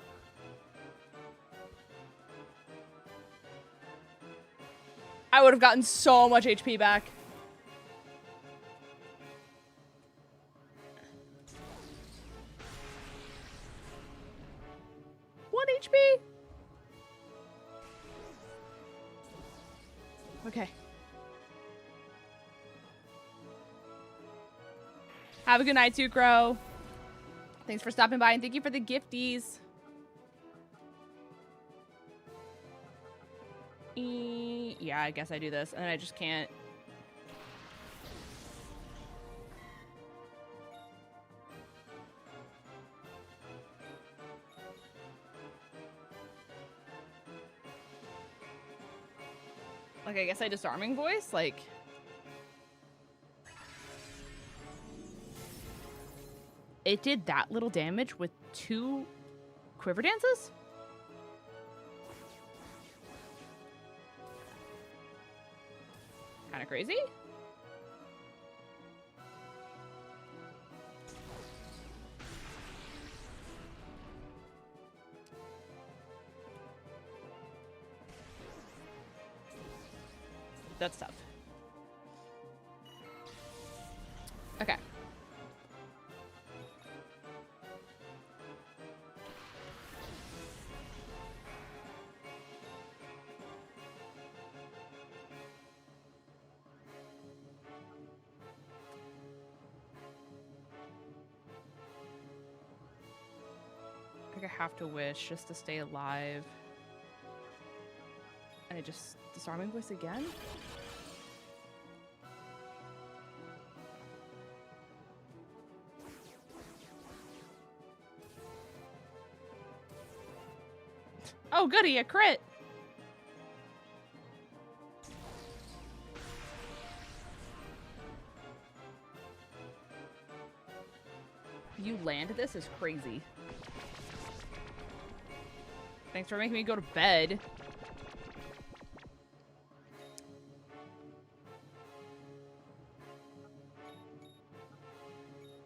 I would have gotten so much HP back. One HP? Okay. Have a good night, 𝗔𝗓𝗏. Thanks for stopping by and thank you for the gifties. Yeah, I guess I do this and then I just can't. Like, I guess I disarming voice, like. It did that little damage with 2 quiver dances? Kind of crazy. That's tough. Okay. I think I have to wish just to stay alive. And I just disarming voice again? Oh goody, a crit! You land this is crazy. Thanks for making me go to bed.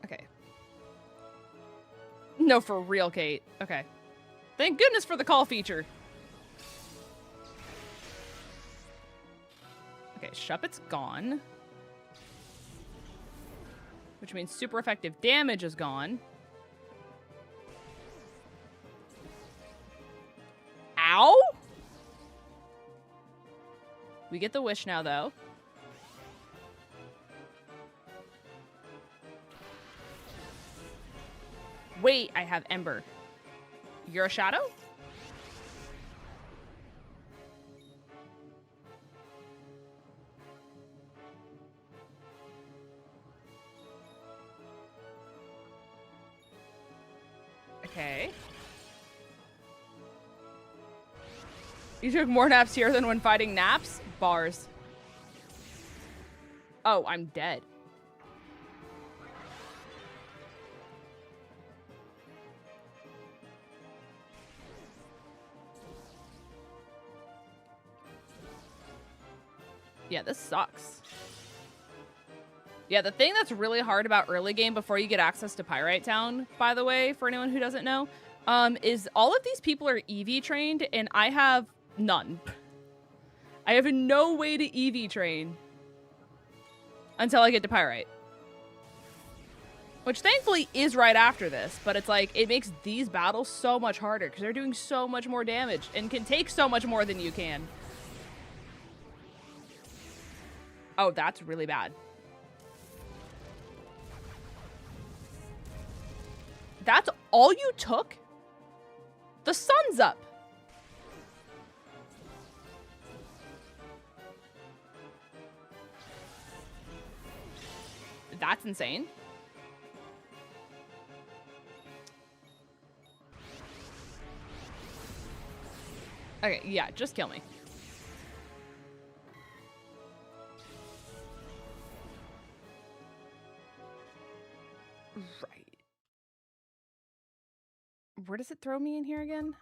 Okay. No, for real, Kate. Okay. Thank goodness for the call feature. Okay, Shuppet's gone. Which means super effective damage is gone. Ow! We get the wish now, though. Wait, I have Ember. You're a shadow? Okay. You took more naps here than when fighting naps? Bars. Oh, I'm dead. Yeah, this sucks. Yeah, the thing that's really hard about early game before you get access to Pyrite Town, by the way, for anyone who doesn't know, is all of these people are EV trained and I have none. I have no way to EV train until I get to Pyrite. Which thankfully is right after this, but it's like, it makes these battles so much harder because they're doing so much more damage and can take so much more than you can. Oh, that's really bad. That's all you took? The sun's up. That's insane. Okay, yeah, just kill me. Right. Where does it throw me in here again?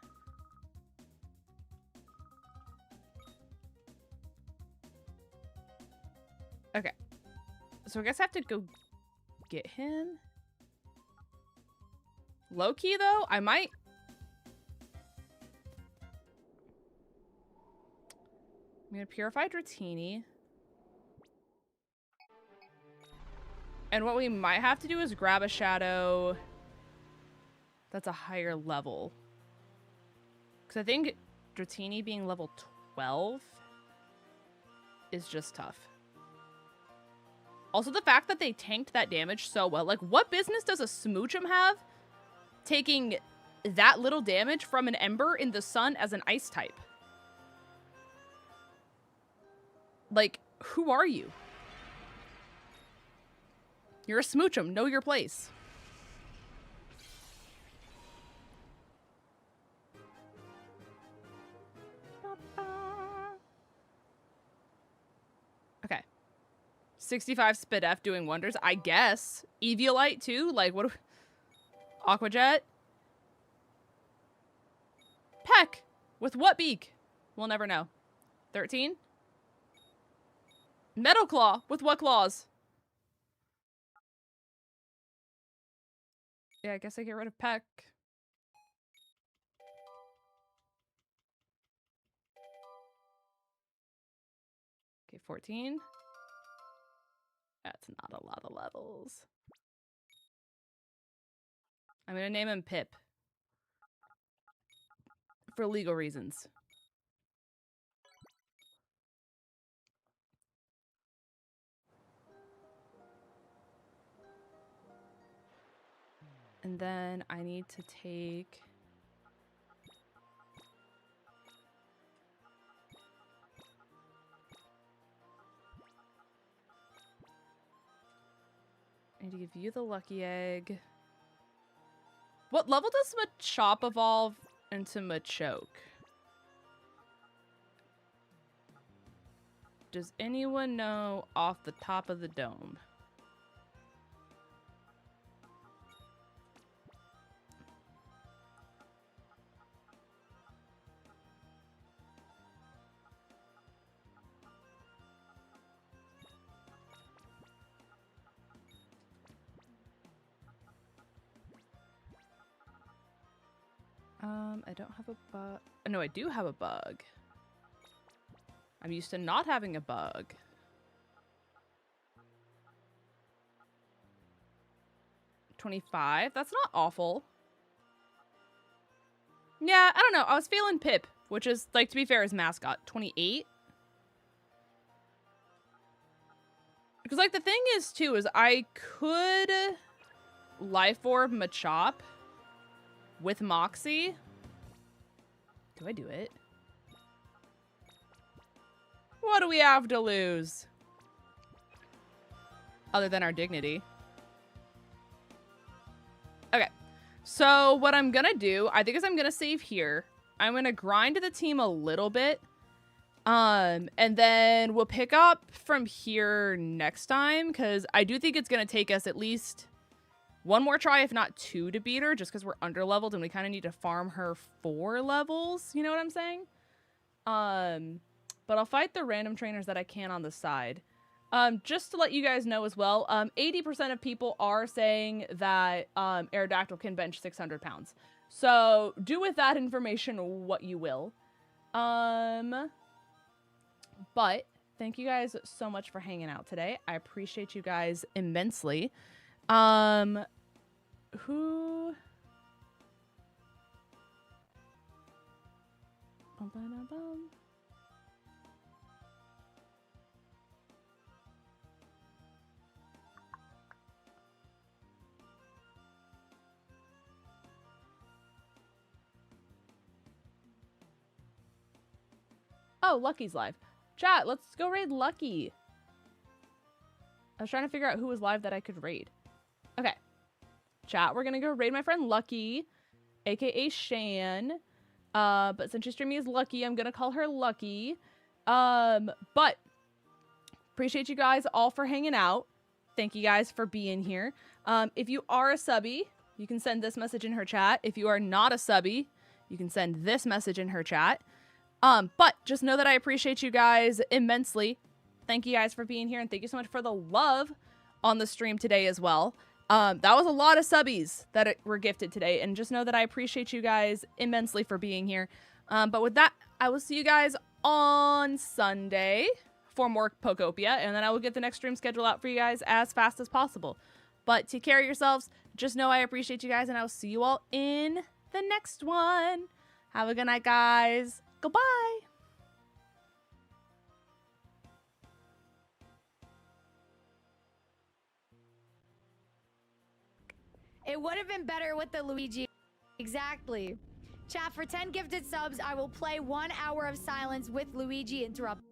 Okay. So I guess I have to go get him. Low key though, I might. I'm gonna purify Dratini. And what we might have to do is grab a shadow that's a higher level. Because I think Dratini being level 12 is just tough. Also, the fact that they tanked that damage so well. Like, what business does a 𝗔𝗎𝚘𝚗 have taking that little damage from an Ember in the sun as an ice type? Like, who are you? You're a 𝗔𝗎𝚘𝚗. Know your place. Okay. 65 Spidef doing wonders, I guess. Eviolite too? Like, what? Aqua Jet? Peck! With what beak? We'll never know. 13? Metal Claw! With what claws? Yeah, I guess I get rid of Peck. Okay, 14. That's not a lot of levels. I'm gonna name him Pip. For legal reasons. And then I need to take... I need to give you the lucky egg. What level does Machop evolve into Machoke? Does anyone know off the top of the dome? I don't have a bug. No, I do have a bug. I'm used to not having a bug. $25? That's not awful. Yeah, I don't know. I was feeling Pip, which is, like, to be fair, his mascot. 28? Because, like, the thing is, too, is I could Life Orb Machop with Moxie. Do I do it? What do we have to lose? Other than our dignity. Okay. So what I'm gonna do, I think is I'm gonna save here. I'm gonna grind the team a little bit. And then we'll pick up from here next time. Because I do think it's gonna take us at least one more try, if not two, to beat her, just because we're underleveled and we kind of need to farm her 4 levels. You know what I'm saying? But I'll fight the random trainers that I can on the side. Just to let you guys know as well, 80% of people are saying that Aerodactyl can bench 600 pounds. So do with that information what you will. But thank you guys so much for hanging out today. I appreciate you guys immensely. Who? Oh, Lucky's live. Chat, let's go raid Lucky. I was trying to figure out who was live that I could raid. Okay. Chat, we're gonna go raid my friend Lucky, aka Shan. But since she's streaming as Lucky, I'm gonna call her Lucky. But appreciate you guys all for hanging out. Thank you guys for being here. If you are a subby, you can send this message in her chat. If you are not a subby, you can send this message in her chat. But just know that I appreciate you guys immensely. Thank you guys for being here, and thank you so much for the love on the stream today as well. That was a lot of subbies that were gifted today, and just know that I appreciate you guys immensely for being here. But with that, I will see you guys on Sunday for more Pokopia, and then I will get the next stream schedule out for you guys as fast as possible. But take care of yourselves. Just know I appreciate you guys, and I will see you all in the next one. Have a good night, guys. Goodbye. It would have been better with the Luigi. Exactly. Chat, for 10 gifted subs, I will play 1 hour of silence with Luigi interrupt.